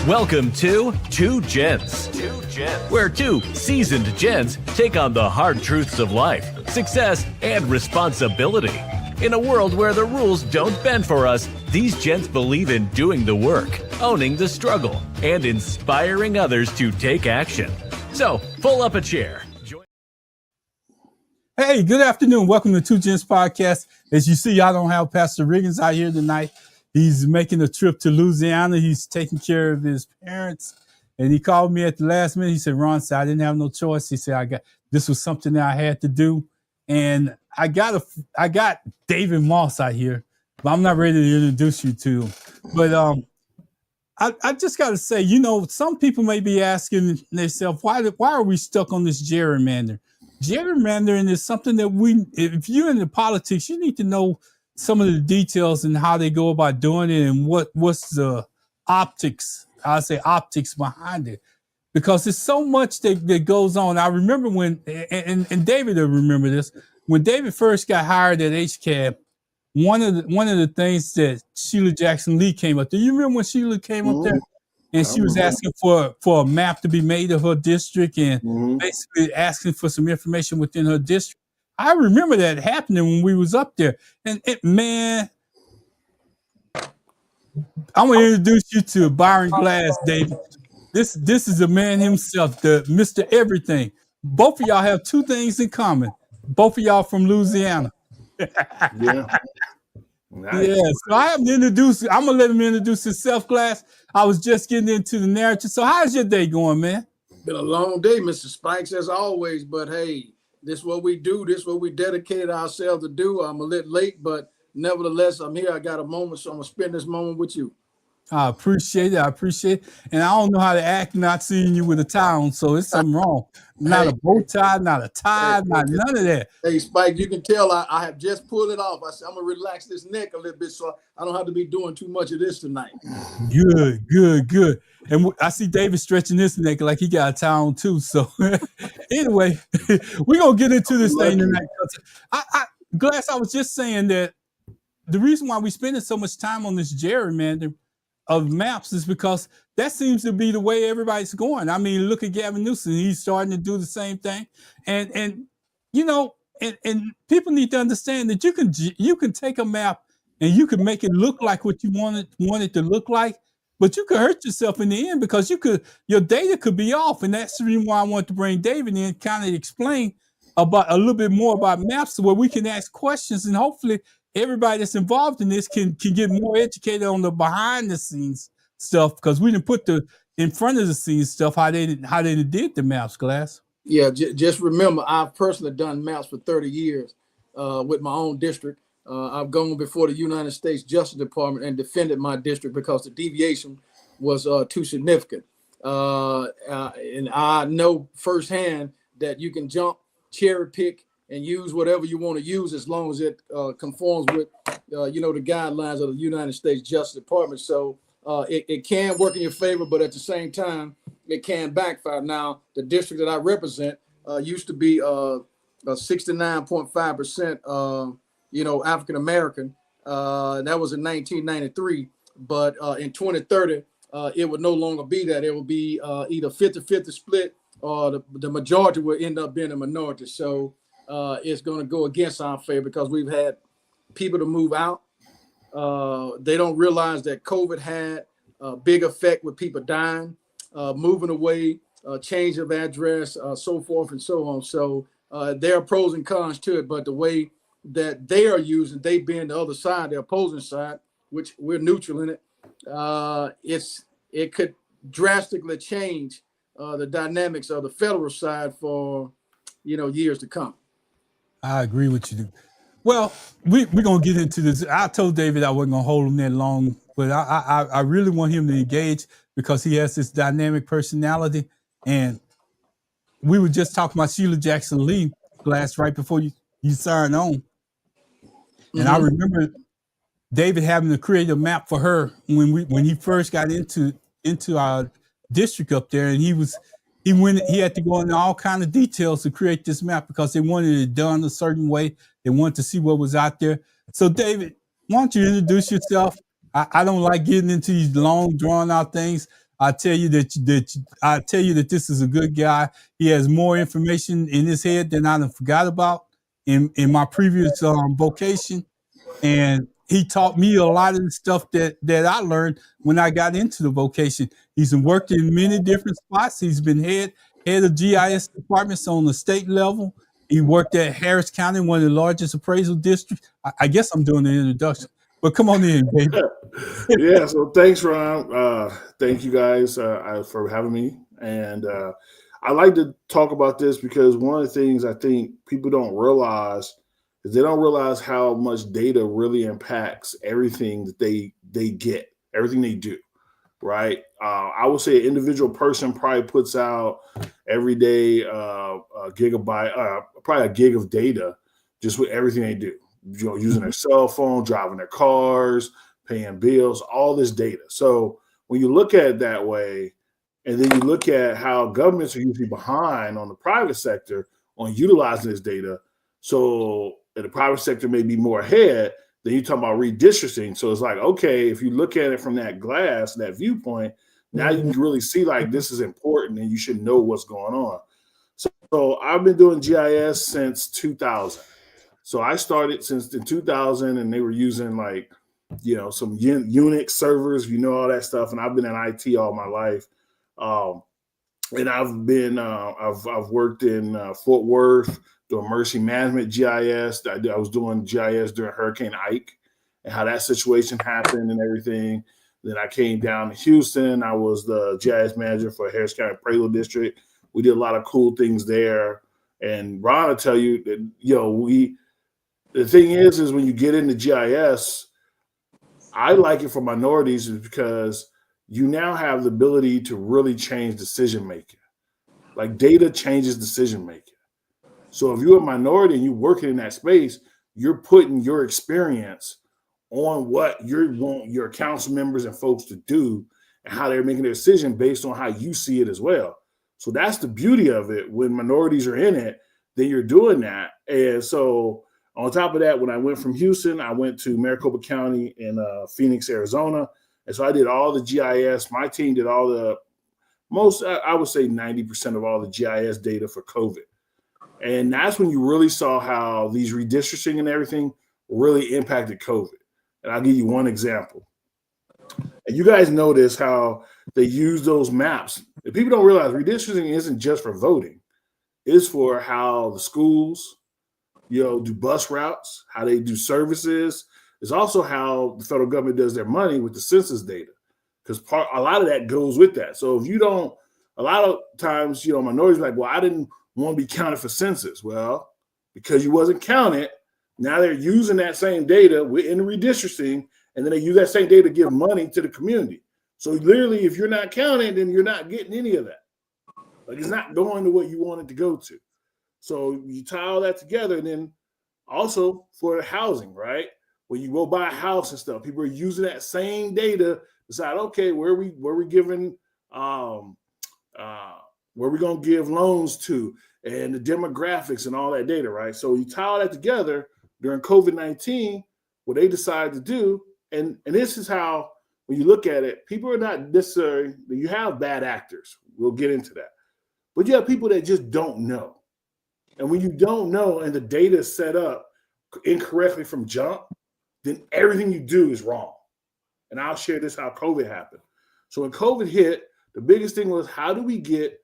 Welcome to Two Gents, where two seasoned gents take on the hard truths of life, success, and responsibility. In a world where the rules don't bend for us, these gents believe in doing the work, owning the struggle, and inspiring others to take action. So, pull up a chair. Hey, good afternoon. Welcome to Two Gents Podcast. As you see, I don't have Pastor Riggins out here tonight. He's making a trip to Louisiana. He's taking care of his parents. And he called me at the last minute. He said, Ron, said, I didn't have no choice. He said, this was something that I had to do. And I got David Moss out here, but I'm not ready to introduce you to him. But I just got to say, you know, some people may be asking themselves, why are we stuck on this gerrymander? Gerrymandering is something that if you're into politics, you need to know some of the details and how they go about doing it and what's the optics behind it. Because there's so much that goes on. I remember when, and David will remember this, when David first got hired at HCAB, one of the things that Sheila Jackson Lee came up there. You remember when Sheila came up there? And she was asking for a map to be made of her district and basically asking for some information within her district. I remember that happening when we was up there. And man, I'm going to introduce you to Byron Glass, David. This is a man himself, the Mr. Everything. Both of y'all have two things in common. Both of y'all from Louisiana. Yeah. Nice. Yeah, so I'm gonna let him introduce himself, Glass. I was just getting into the narrative. So how's your day going, man? Been a long day, Mr. Spikes, as always, but hey, this is what we do. This is what we dedicated ourselves to do. I'm a little late, but nevertheless, I'm here. I got a moment, so I'm gonna spend this moment with you. I appreciate it. And I don't know how to act not seeing you with a tie on, so it's something wrong. Not a bow tie, not a tie, not none of that. Hey, Spike, you can tell I have just pulled it off. I said, I'm going to relax this neck a little bit so I don't have to be doing too much of this tonight. Good. And I see David stretching his neck like he got a tie on too. So anyway, we're going to get into this thing tonight. Glass, I was just saying that the reason why we're spending so much time on this gerrymander of maps is because that seems to be the way everybody's going. I mean, look at Gavin Newsom. He's starting to do the same thing. And you know, and people need to understand that you can take a map and you can make it look like what you want it to look like, but you could hurt yourself in the end because your data could be off. And that's the reason why I want to bring David in, kind of explain about a little bit more about maps where we can ask questions, and hopefully everybody that's involved in this can get more educated on the behind the scenes stuff, because we didn't put the in front of the scenes stuff how they did the maps, Glass. Yeah, just remember, I've personally done maps for 30 years with my own district. I've gone before the United States Justice Department and defended my district because the deviation was too significant. And I know firsthand that you can cherry pick and use whatever you want to use as long as it conforms with, the guidelines of the United States Justice Department. So it can work in your favor, but at the same time, it can backfire. Now, the district that I represent used to be 69.5%, African American. That was in 1993, but in 2030, it would no longer be that. It would be either 50-50 split, or the majority will end up being a minority. So it's going to go against our favor because we've had people to move out. They don't realize that COVID had a big effect with people dying, moving away, change of address, so forth and so on. So there are pros and cons to it, but the way that they are using, they being the other side, the opposing side, which we're neutral in it, it could drastically change the dynamics of the federal side for years to come. I agree with you. Well, we're going to get into this. I told David I wasn't going to hold him that long, but I really want him to engage because he has this dynamic personality. And we were just talking about Sheila Jackson Lee, Glass, right before you signed on. And I remember David having to create a map for her when he first got into our district up there, and he had to go into all kind of details to create this map because they wanted it done a certain way. They wanted to see what was out there. So David, why don't you introduce yourself? I don't like getting into these long, drawn out things. I tell you that this is a good guy. He has more information in his head than I forgot about in my previous vocation, and he taught me a lot of the stuff that I learned when I got into the vocation. He's worked in many different spots. He's been head of GIS departments on the state level. He worked at Harris County, one of the largest appraisal districts. I guess I'm doing the introduction, but come on in, baby. Yeah, so thanks, Ron. Thank you guys for having me. And I like to talk about this because one of the things I think people don't realize is they don't realize how much data really impacts everything that they get, everything they do, right? I would say an individual person probably puts out every day a gigabyte, probably a gig of data just with everything they do. You know, using their cell phone, driving their cars, paying bills, all this data. So when you look at it that way, and then you look at how governments are usually behind on the private sector on utilizing this data, so the private sector may be more ahead, then you talk about redistricting. So it's like, okay, if you look at it from that glass, that viewpoint, now you can really see like this is important and you should know what's going on. So I've been doing GIS since 2000. So I started since in 2000 and they were using like, you know, some Unix servers, you know, all that stuff. And I've been in IT all my life. And I've worked in Fort Worth doing emergency management GIS. I was doing GIS during Hurricane Ike and how that situation happened and everything. Then I came down to Houston. I was the GIS manager for Harris County Appraisal District. We did a lot of cool things there. And Ron will tell you that, you know, the thing is when you get into GIS, I like it for minorities is because you now have the ability to really change decision making. Like data changes decision making. So if you're a minority and you're working in that space, you're putting your experience on what you want your council members and folks to do and how they're making their decision based on how you see it as well. So that's the beauty of it. When minorities are in it, then you're doing that. And so on top of that, when I went from Houston, I went to Maricopa County in Phoenix, Arizona. And so I did all the GIS. My team did all the I would say 90% of all the GIS data for COVID. And that's when you really saw how these redistricting and everything really impacted COVID. And I'll give you one example. And you guys notice how they use those maps. And people don't realize redistricting isn't just for voting. It's for how the schools, you know, do bus routes, how they do services. It's also how the federal government does their money with the census data, because a lot of that goes with that. So if you don't, a lot of times, you know, minorities are like, well, I didn't want to be counted for census. Well, because you wasn't counted, now they're using that same data in the redistricting, and then they use that same data to give money to the community. So literally, if you're not counted, then you're not getting any of that. Like it's not going to what you want it to go to. So you tie all that together, and then also for the housing, right? When you go buy a house and stuff, people are using that same data to decide, okay, where we giving, where we gonna give loans to, and the demographics and all that data, right? So you tie all that together during COVID-19, what they decided to do, and this is how, when you look at it, people are not necessarily, you have bad actors. We'll get into that. But you have people that just don't know. And when you don't know and the data is set up incorrectly from jump, then everything you do is wrong. And I'll share this how COVID happened. So when COVID hit, the biggest thing was how do we get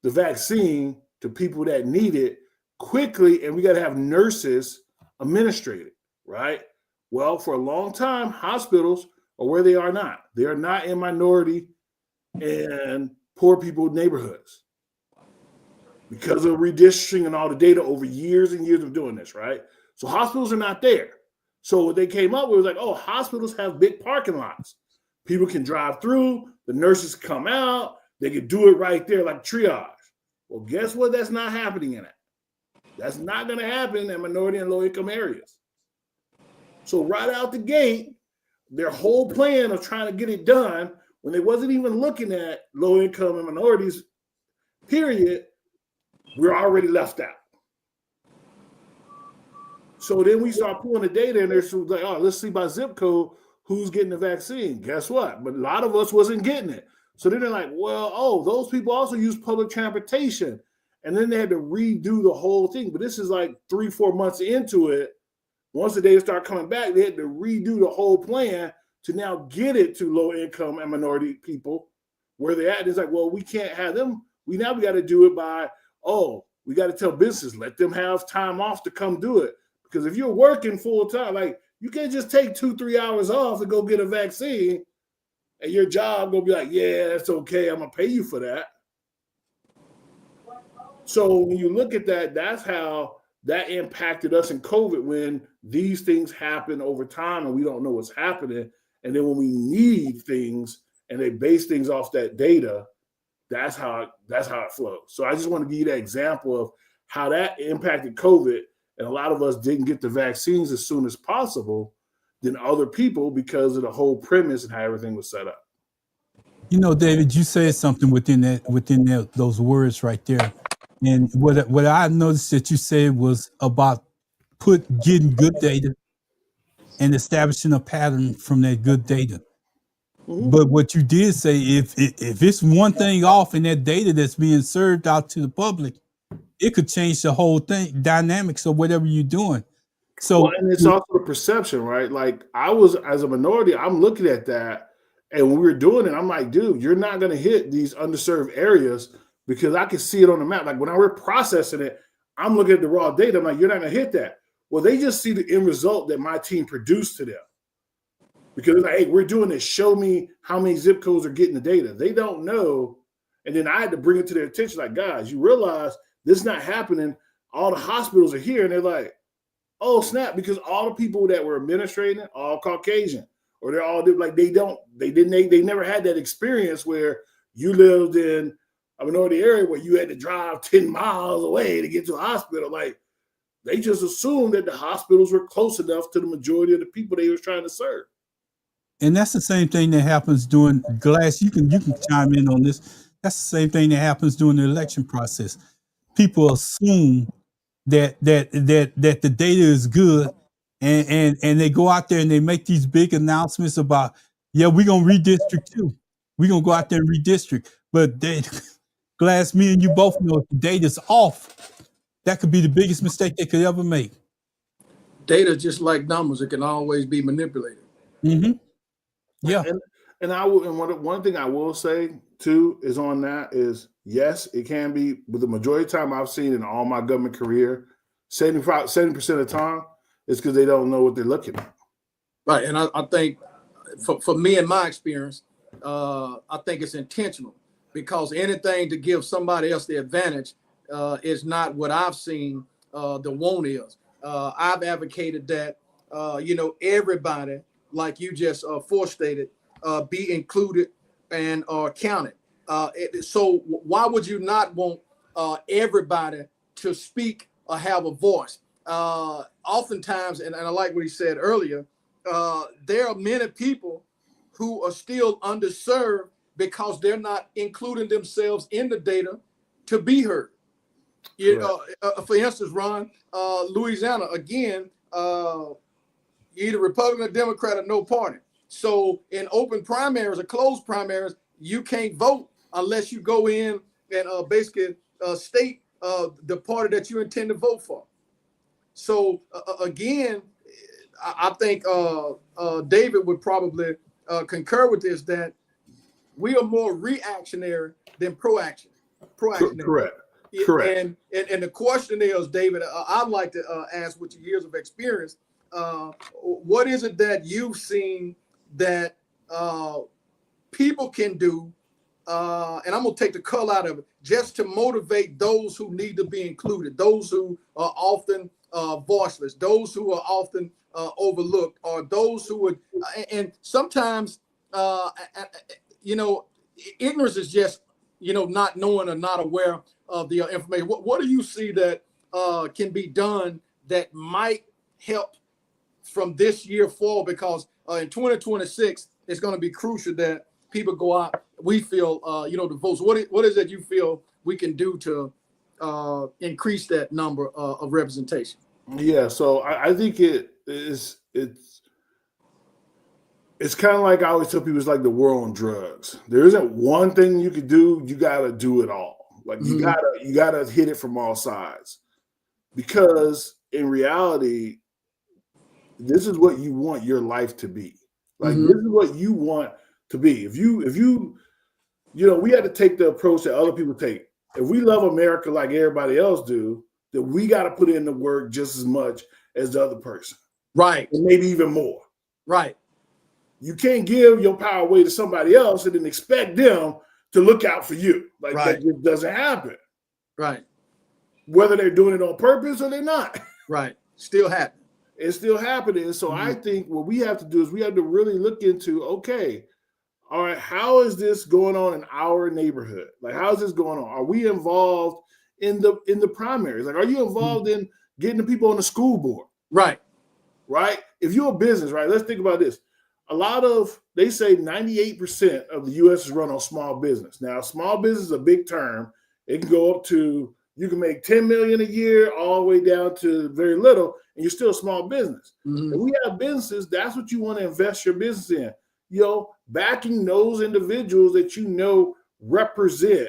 the vaccine to people that need it quickly, and we got to have nurses administrate it, right? Well, for a long time, hospitals are where they are not. They are not in minority and poor people neighborhoods because of redistricting and all the data over years and years of doing this, right? So hospitals are not there. So what they came up with was like, oh, hospitals have big parking lots. People can drive through, the nurses come out, they can do it right there like triage. Well, guess what? That's not happening in it. That's not going to happen in minority and low income areas. So right out the gate, their whole plan of trying to get it done when they wasn't even looking at low income and minorities, period, we're already left out. So then we start pulling the data and they're like, oh, let's see by zip code who's getting the vaccine. Guess what? But a lot of us wasn't getting it. So then they're like, well, oh, those people also use public transportation. And then they had to redo the whole thing. But this is like 3-4 months into it. Once the data started coming back, they had to redo the whole plan to now get it to low income and minority people where they're at. It's like, well, we can't have them. We got to do it by, we got to tell businesses, let them have time off to come do it. Because if you're working full time, like you can't just take 2-3 hours off and go get a vaccine and your job gonna be like, yeah, that's okay. I'm gonna pay you for that. So when you look at that, that's how that impacted us in COVID when these things happen over time and we don't know what's happening. And then when we need things and they base things off that data, that's how it flows. So I just want to give you that example of how that impacted COVID. And a lot of us didn't get the vaccines as soon as possible than other people because of the whole premise and how everything was set up. You know, David, you said something within those words right there. And what I noticed that you said was about getting good data and establishing a pattern from that good data. Mm-hmm. But what you did say, if it's one thing off in that data that's being served out to the public, it could change the whole thing, dynamics of whatever you're doing. So, well, and it's also a perception, right? Like I was, as a minority, I'm looking at that, and when we were doing it, I'm like, dude, you're not going to hit these underserved areas because I can see it on the map. Like when I were processing it, I'm looking at the raw data. I'm like, you're not going to hit that. Well, they just see the end result that my team produced to them. Because like, hey, we're doing this. Show me how many zip codes are getting the data. They don't know. And then I had to bring it to their attention. Like, guys, you realize this is not happening. All the hospitals are here. And they're like, oh, snap. Because all the people that were administrating, all Caucasian. Or they're all like, they never had that experience where you lived in a minority area where you had to drive 10 miles away to get to a hospital. Like, they just assumed that the hospitals were close enough to the majority of the people they were trying to serve. And that's the same thing that happens during Glass. You can chime in on this. That's the same thing that happens during the election process. People assume that the data is good, and they go out there and they make these big announcements about, yeah, we're gonna redistrict too. We're gonna go out there and redistrict. But Glass, me and you both know if the data's off, that could be the biggest mistake they could ever make. Data, just like numbers, it can always be manipulated. Mm-hmm. Yeah. One thing I will say too is on that is, yes, it can be, but the majority of the time I've seen in all my government career, 70% of the time, it's because they don't know what they're looking at. Right. And I think for me and my experience, I think it's intentional, because anything to give somebody else the advantage is not what I've seen the want is. I've advocated that, everybody, like you just forestated, be included and counted. So why would you not want everybody to speak or have a voice? Oftentimes, and I like what he said earlier, there are many people who are still underserved because they're not including themselves in the data to be heard. For instance, Ron, Louisiana, again, either Republican or Democrat or no party. So in open primaries or closed primaries, you can't vote unless you go in and basically state the party that you intend to vote for. So again, I think David would probably concur with this, that we are more reactionary than proactionary. Correct. And the question is, David, I'd like to ask, with your years of experience, what is it that you've seen that people can do, and I'm going to take the color out of it, just to motivate those who need to be included, those who are often voiceless, those who are often overlooked, or those who would, and sometimes, ignorance is just, not knowing or not aware of the information. What do you see that can be done that might help from this year forward? Because in 2026, it's going to be crucial that people go out. We feel, the votes. What is it you feel we can do to increase that number of representation? Yeah, so I think it's It's kind of like I always tell people, it's like the war on drugs. There isn't one thing you could do. You got to do it all. Like you gotta hit it from all sides, because in reality, this is what you want your life to be. Like this is what you want to be. If you we had to take the approach that other people take. If we love America like everybody else do, then we got to put in the work just as much as the other person. Right. And maybe even more. Right. You can't give your power away to somebody else and then expect them to look out for you. Like that just doesn't happen. Right. Whether they're doing it on purpose or they're not. Right. Still happening. It's still happening. So I think what we have to do is we have to really look into, okay, all right, how is this going on in our neighborhood? Like, how is this going on? Are we involved in the primaries? Like, are you involved in getting the people on the school board? Right. Right? If you're a business, right, let's think about this. They say 98% of the U.S. is run on small business. Now, small business is a big term. It can go up to, you can make $10 million a year all the way down to very little, and you're still a small business. If we have businesses, that's what you want to invest your business in. Backing those individuals that represent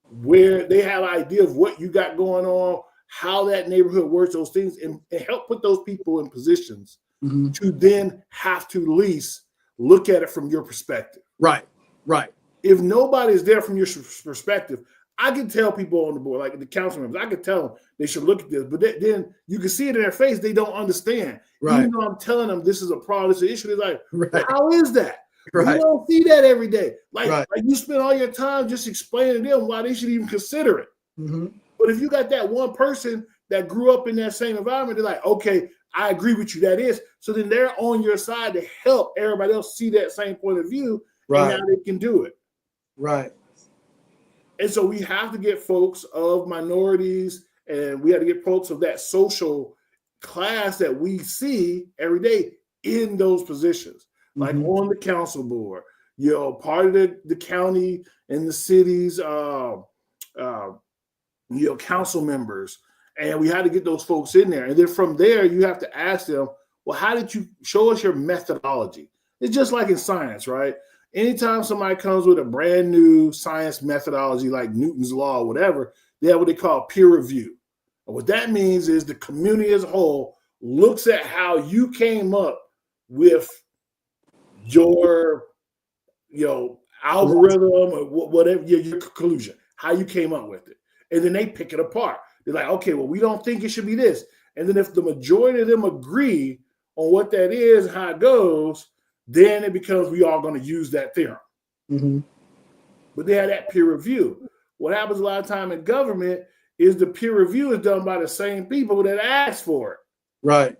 where they have an idea of what you got going on, how that neighborhood works, those things, and help put those people in positions to then have to at least look at it from your perspective. Right. Right. If nobody's there from your perspective, I can tell people on the board, like the council members, I can tell them they should look at this, but then you can see it in their face. They don't understand. Right. Even though I'm telling them this is a problem, this is an issue, they're like, well, how is that? Right. You don't see that every day. Like you spend all your time just explaining to them why they should even consider it. But if you got that one person that grew up in that same environment, they're like, okay, I agree with you, that is. So then they're on your side to help everybody else see that same point of view and how they can do it. Right. And so we have to get folks of minorities, and we have to get folks of that social class that we see every day in those positions, like on the council board, part of the county and the cities, council members. And we had to get those folks in there. And then from there, you have to ask them, well, how did you show us your methodology? It's just like in science, right? Anytime somebody comes with a brand new science methodology like Newton's law or whatever, they have what they call peer review. And what that means is the community as a whole looks at how you came up with your algorithm or whatever, your conclusion, how you came up with it. And then they pick it apart. They're like, okay, well, we don't think it should be this. And then if the majority of them agree on what that is, how it goes, then it becomes we are going to use that theorem. But they have that peer review. What happens a lot of time in government is the peer review is done by the same people that asked for it. Right.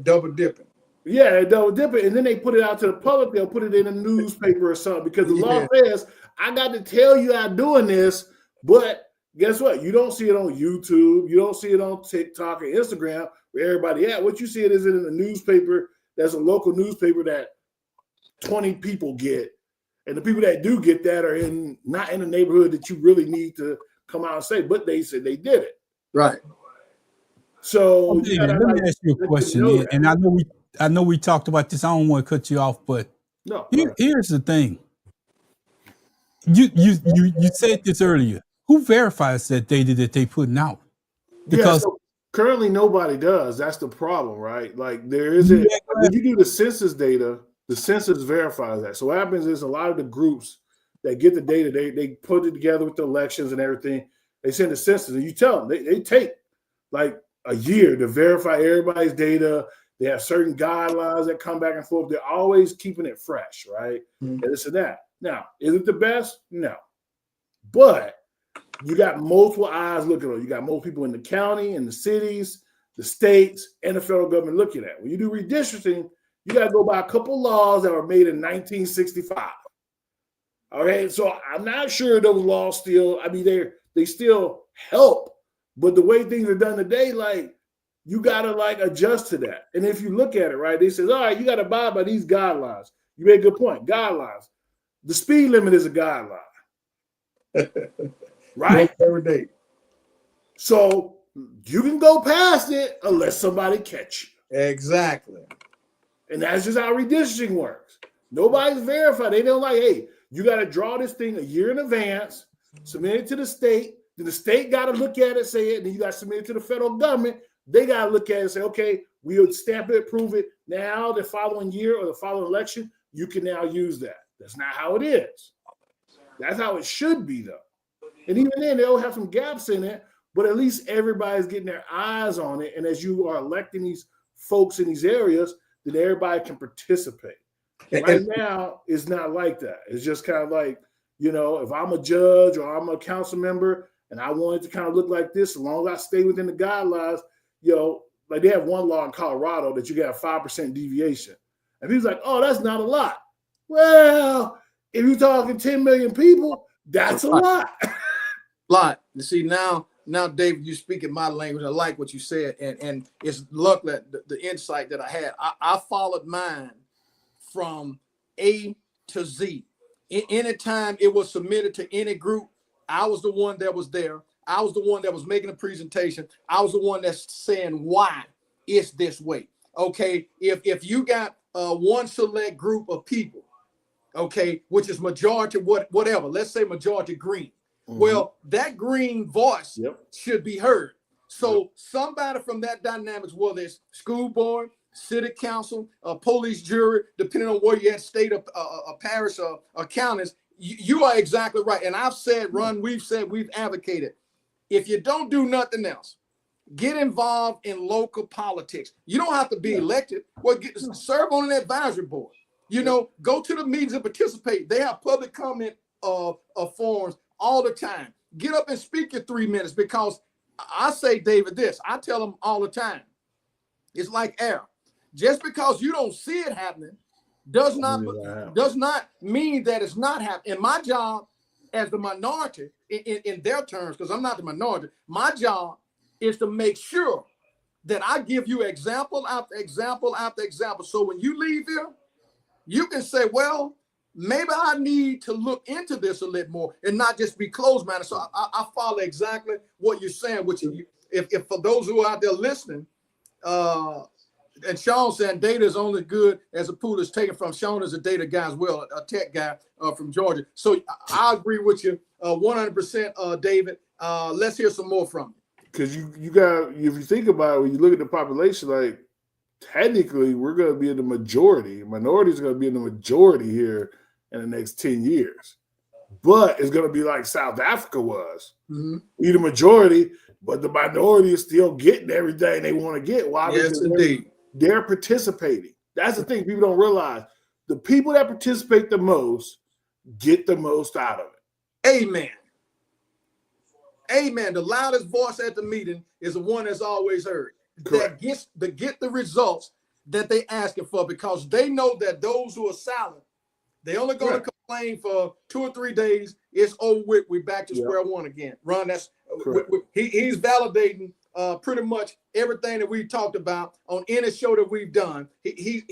Double dipping. Yeah, they double dipping. And then they put it out to the public. They'll put it in a newspaper or something because the law says, I got to tell you I'm doing this, but guess what? You don't see it on YouTube. You don't see it on TikTok or Instagram where everybody at. What you see it is in a newspaper. There's a local newspaper that 20 people get. And the people that do get that are not in the neighborhood that you really need to come out and say, but they said they did it. Right. So let me ask you a question. And I know we talked about this. I don't want to cut you off, but here's the thing. You said this earlier. Who verifies that data that they putting out? Because currently nobody does. That's the problem, right? Like there isn't. When you do the census data, the census verifies that. So what happens is a lot of the groups that get the data, they put it together with the elections and everything. They send the census, and you tell them they take like a year to verify everybody's data. They have certain guidelines that come back and forth. They're always keeping it fresh, right? And this and that. Now, is it the best? No. But you got multiple eyes looking at it. You got most people in the county, in the cities, the states, and the federal government looking at it. When you do redistricting, you got to go by a couple laws that were made in 1965. Okay, so I'm not sure those laws still, they still help, but the way things are done today, like you got to like adjust to that. And if you look at it, right, they say, all right, you got to abide by these guidelines. You made a good point. Guidelines. The speed limit is a guideline. Right? Every day. So you can go past it unless somebody catch you. Exactly. And that's just how redistricting works. Nobody's verified. They don't like, hey, you got to draw this thing a year in advance, submit it to the state. Then the state got to look at it, say it, and then you got to submit it to the federal government. They got to look at it and say, okay, we'll stamp it, prove it. Now the following year or the following election, you can now use that. That's not how it is. That's how it should be, though. And even then, they'll have some gaps in it, but at least everybody's getting their eyes on it. And as you are electing these folks in these areas, then everybody can participate. Right now, it's not like that. It's just kind of like, you know, if I'm a judge or I'm a council member and I want it to kind of look like this, as long as I stay within the guidelines, you know, like they have one law in Colorado that you got a 5% deviation. And people's like, oh, that's not a lot. Well, if you're talking 10 million people, that's a lot. Lot. You see, now, David, you speak in my language. I like what you said. And it's luck that the insight that I had. I followed mine from A to Z. Anytime it was submitted to any group, I was the one that was there. I was the one that was making a presentation. I was the one that's saying why it's this way. Okay, if you got one select group of people, okay, which is majority whatever, let's say majority green. Mm-hmm. Well, that green voice should be heard. So somebody from that dynamics, whether it's school board, city council, police jury, depending on where you're at, state or parish or counties, you are exactly right. And I've said, Ron, we've advocated, if you don't do nothing else, get involved in local politics. You don't have to be elected. Well, serve on an advisory board. You know, go to the meetings and participate. They have public comment forums all the time. Get up and speak your 3 minutes, because I say, David, this, I tell them all the time. It's like air. Just because you don't see it happening does not mean that it's not happening. And my job as the minority, in their terms, because I'm not the minority, my job is to make sure that I give you example after example after example. So when you leave here, you can say, well, maybe I need to look into this a little more and not just be closed-minded. So I follow exactly what you're saying, which if for those who are out there listening, and Sean saying data is only good as a pool is taken from. Sean is a data guy as well, a tech guy from Georgia. So I agree with you 100%, David. Let's hear some more from you. Because you got, if you think about it, when you look at the population, like technically we're going to be in the majority. Minorities are going to be in the majority here in the next 10 years. But it's going to be like South Africa was. Mm-hmm. Be the majority, but the minority is still getting everything they want to get. Why? Yes, indeed. They're participating. That's the thing people don't realize. The people that participate the most get the most out of it. Amen. Amen. The loudest voice at the meeting is the one that's always heard. Correct. That get the results that they asking for, because they know that those who are silent, they only going to complain for 2 or 3 days. It's over with. We're back to square one again. Ron, that's he's validating pretty much everything that we talked about on any show that we've done. He's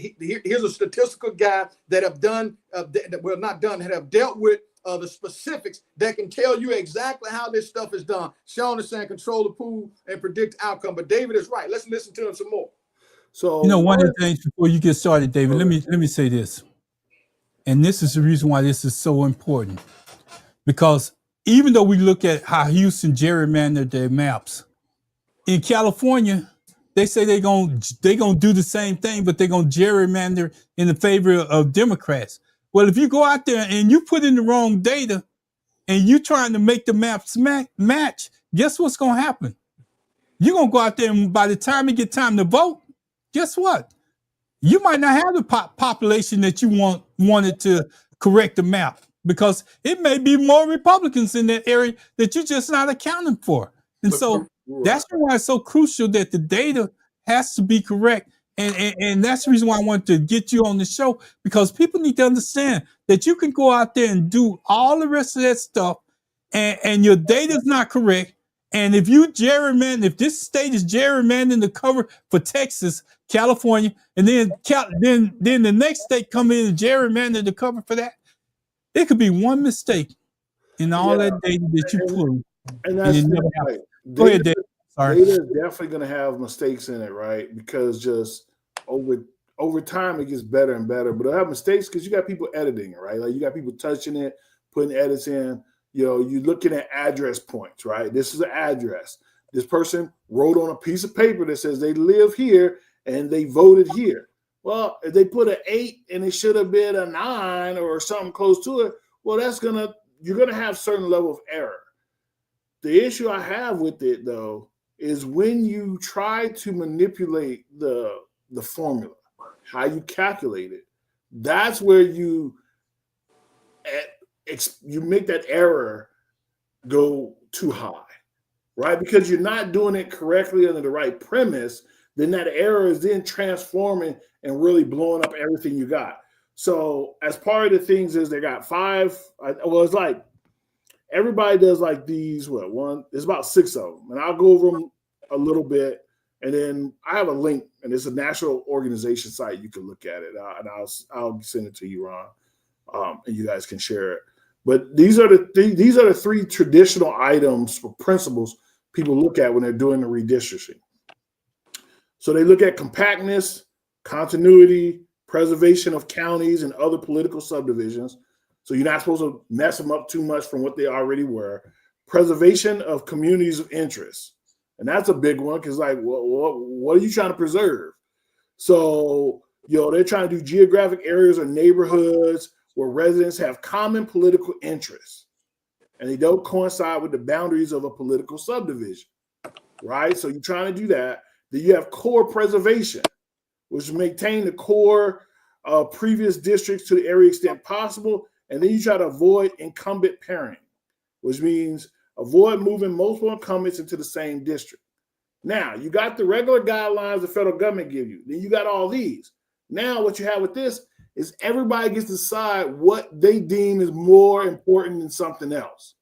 a statistical guy that have done, that have dealt with the specifics that can tell you exactly how this stuff is done. Sean is saying control the pool and predict outcome, but David is right. Let's listen to him some more. So, you know, one of the things before you get started, David, let me say this. And this is the reason why this is so important. Because even though we look at how Houston gerrymandered their maps, in California, they say they're gonna do the same thing, but they're gonna gerrymander in the favor of Democrats. Well, if you go out there and you put in the wrong data and you trying to make the maps match, guess what's gonna happen? You're gonna go out there, and by the time it get time to vote, guess what? You might not have the population that you wanted to correct the map, because it may be more Republicans in that area that you're just not accounting for. And so that's why it's so crucial that the data has to be correct. And that's the reason why I wanted to get you on the show, because people need to understand that you can go out there and do all the rest of that stuff and your data is not correct. And if you if this state is gerrymandering the cover for Texas, California, and then the next state come in and gerrymander the cover for that, it could be one mistake in all that data that you pull. And that's never happens. Go ahead, Dave. Sorry. Data is definitely going to have mistakes in it, right? Because just over over time it gets better and better. But I have mistakes because you got people editing it, right? Like you got people touching it, putting edits in. You're looking at address points, right? This is an address. This person wrote on a piece of paper that says they live here and they voted here. Well, if they put an 8 and it should have been a 9 or something close to it, well, you're gonna have certain level of error. The issue I have with it though is when you try to manipulate the formula, how you calculate it, that's where you make that error go too high, right? Because you're not doing it correctly under the right premise, then that error is then transforming and really blowing up everything you got. So as part of the things is they got 5, well, it's like everybody does like these, there's about 6 of them. And I'll go over them a little bit. And then I have a link, and it's a national organization site. You can look at it, and I'll send it to you, Ron, and you guys can share it. But these are the 3 traditional items or principles people look at when they're doing the redistricting. So they look at compactness, continuity, preservation of counties and other political subdivisions. So you're not supposed to mess them up too much from what they already were. Preservation of communities of interest. And that's a big one because, like, what are you trying to preserve? So, they're trying to do geographic areas or neighborhoods where residents have common political interests and they don't coincide with the boundaries of a political subdivision, right? So you're trying to do that. Then you have core preservation, which maintain the core previous districts to the area extent possible. And then you try to avoid incumbent pairing, which means avoid moving multiple incumbents into the same district. Now, you got the regular guidelines the federal government give you. Then you got all these. Now, what you have with this is everybody gets to decide what they deem is more important than something else.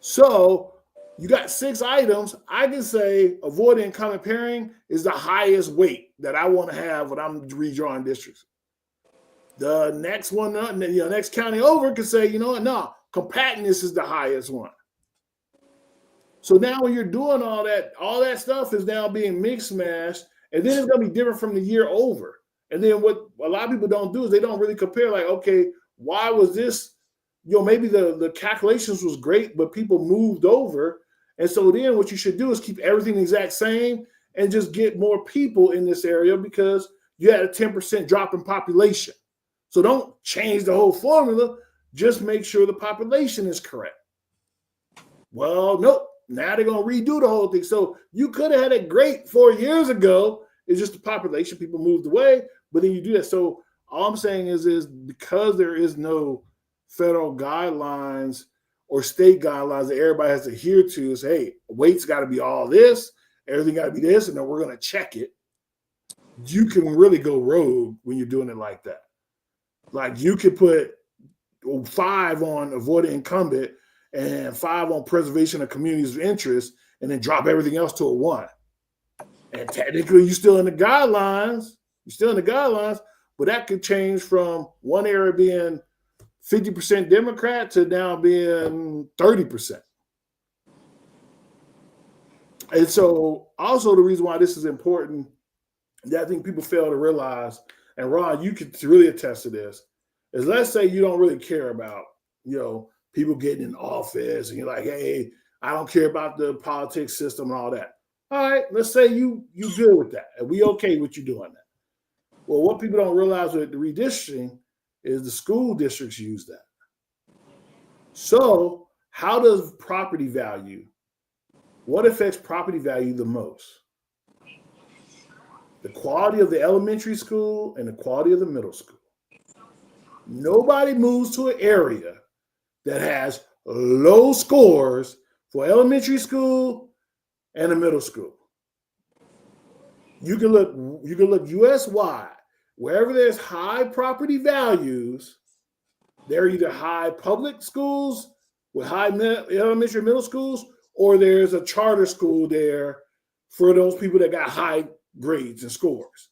So you got 6 items. I can say avoid incumbent pairing is the highest weight that I want to have when I'm redrawing districts. The next one, next county over can say, no, compactness is the highest one. So now when you're doing all that stuff is now being mixed mashed, and then it's going to be different from the year over. And then what a lot of people don't do is they don't really compare, like, okay, why was this, maybe the calculations was great, but people moved over. And so then what you should do is keep everything the exact same and just get more people in this area because you had a 10% drop in population. So don't change the whole formula. Just make sure the population is correct. Well, nope. Now they're going to redo the whole thing. So you could have had it great 4 years ago. It's just the population, people moved away, but then you do that. So all I'm saying is because there is no federal guidelines or state guidelines that everybody has to adhere to, is, hey, weight's got to be all this, everything got to be this, and then we're going to check it. You can really go rogue when you're doing it like that. Like you could put 5 on avoiding incumbent and 5 on preservation of communities of interest, and then drop everything else to a 1. And technically, you're still in the guidelines. But that could change from one area being 50% Democrat to now being 30%. And so, also the reason why this is important that I think people fail to realize, and Ron, you could really attest to this, is let's say you don't really care about, people getting in office, and you're like, hey, I don't care about the politics system and all that. All right, let's say you good with that, and we okay with you doing that. Well, what people don't realize with the redistricting is the school districts use that. So how does property value, what affects property value the most? The quality of the elementary school and the quality of the middle school. Nobody moves to an area that has low scores for elementary school and the middle school. You can look US-wide. Wherever there's high property values, they're either high public schools with high elementary middle schools, or there's a charter school there for those people that got high grades and scores.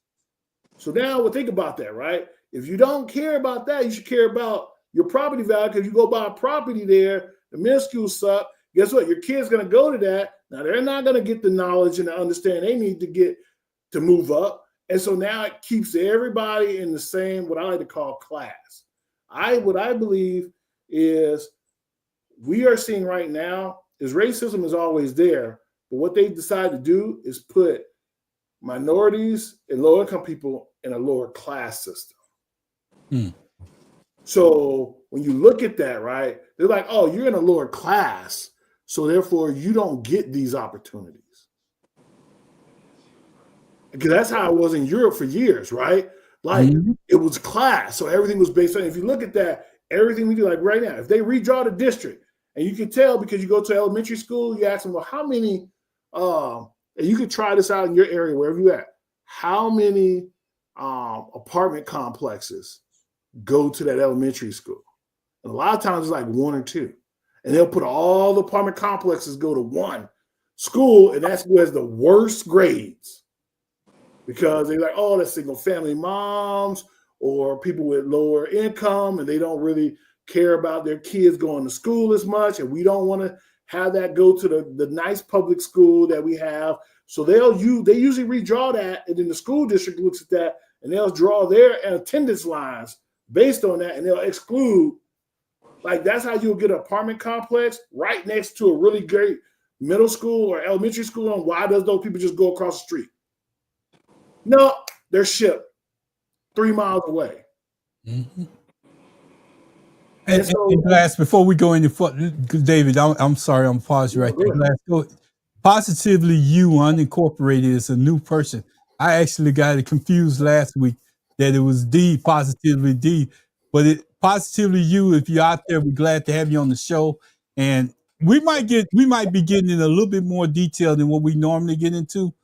So now we'll think about that, right? If you don't care about that, you should care about your property value, because you go buy a property there, the middle school suck. Guess what? Your kid's going to go to that. Now, they're not going to get the knowledge and the understanding they need to get to move up. And so now it keeps everybody in the same, what I like to call class. What I believe is we are seeing right now is racism is always there, but what they decide to do is put minorities and low income people in a lower class system. So when you look at that, right, they're like, oh, you're in a lower class, so therefore you don't get these opportunities. Because that's how it was in Europe for years, right? Like it was class. So everything was based on, if you look at that, everything we do, like right now, if they redraw the district, and you can tell because you go to elementary school, you ask them, well, how many, and you can try this out in your area, wherever you at, how many apartment complexes go to that elementary school? And a lot of times it's like 1 or 2. And they'll put all the apartment complexes go to one school, and that's who has the worst grades. Because they're like, oh, that's single family moms or people with lower income, and they don't really care about their kids going to school as much. And we don't want to have that go to the nice public school that we have. So they usually redraw that. And then the school district looks at that and they'll draw their attendance lines based on that. And they'll exclude, like that's how you'll get an apartment complex right next to a really great middle school or elementary school. And why does those people just go across the street? No, they're shipped 3 miles away. And Glass, before we go any further, David, I'm sorry, I'm pausing right there. Glass, Positively You Unincorporated is a new person. I actually got it confused last week that it was Positively D, but Positively You, if you're out there, we're glad to have you on the show. And we might be getting in a little bit more detail than what we normally get into,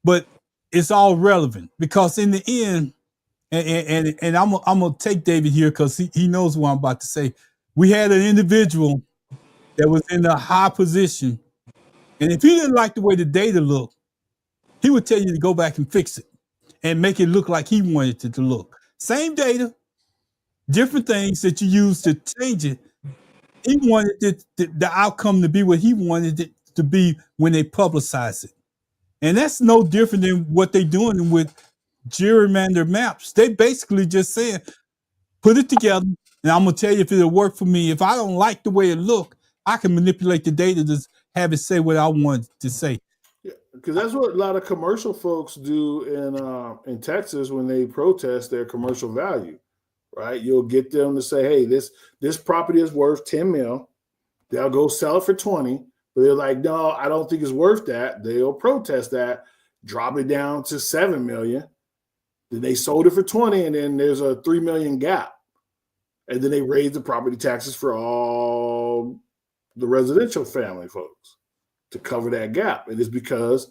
but it's all relevant because in the end, and I'm gonna take David here because he knows what I'm about to say. We had an individual that was in a high position, and if he didn't like the way the data looked, he would tell you to go back and fix it and make it look like he wanted it to look. Same data, different things that you use to change it. He wanted the outcome to be what he wanted it to be when they publicize it. And that's no different than what they're doing with gerrymander maps. They basically just saying, put it together, and I'm gonna tell you if it'll work for me. If I don't like the way it look, I can manipulate the data to have it say what I want it to say. Yeah, because that's what a lot of commercial folks do in Texas when they protest their commercial value, right? You'll get them to say, hey, this property is worth 10 mil. They'll go sell it for 20. But they're like, no, I don't think it's worth that. They'll protest that, drop it down to 7 million. Then they sold it for 20, and then there's a 3 million gap. And then they raise the property taxes for all the residential family folks to cover that gap. And it's because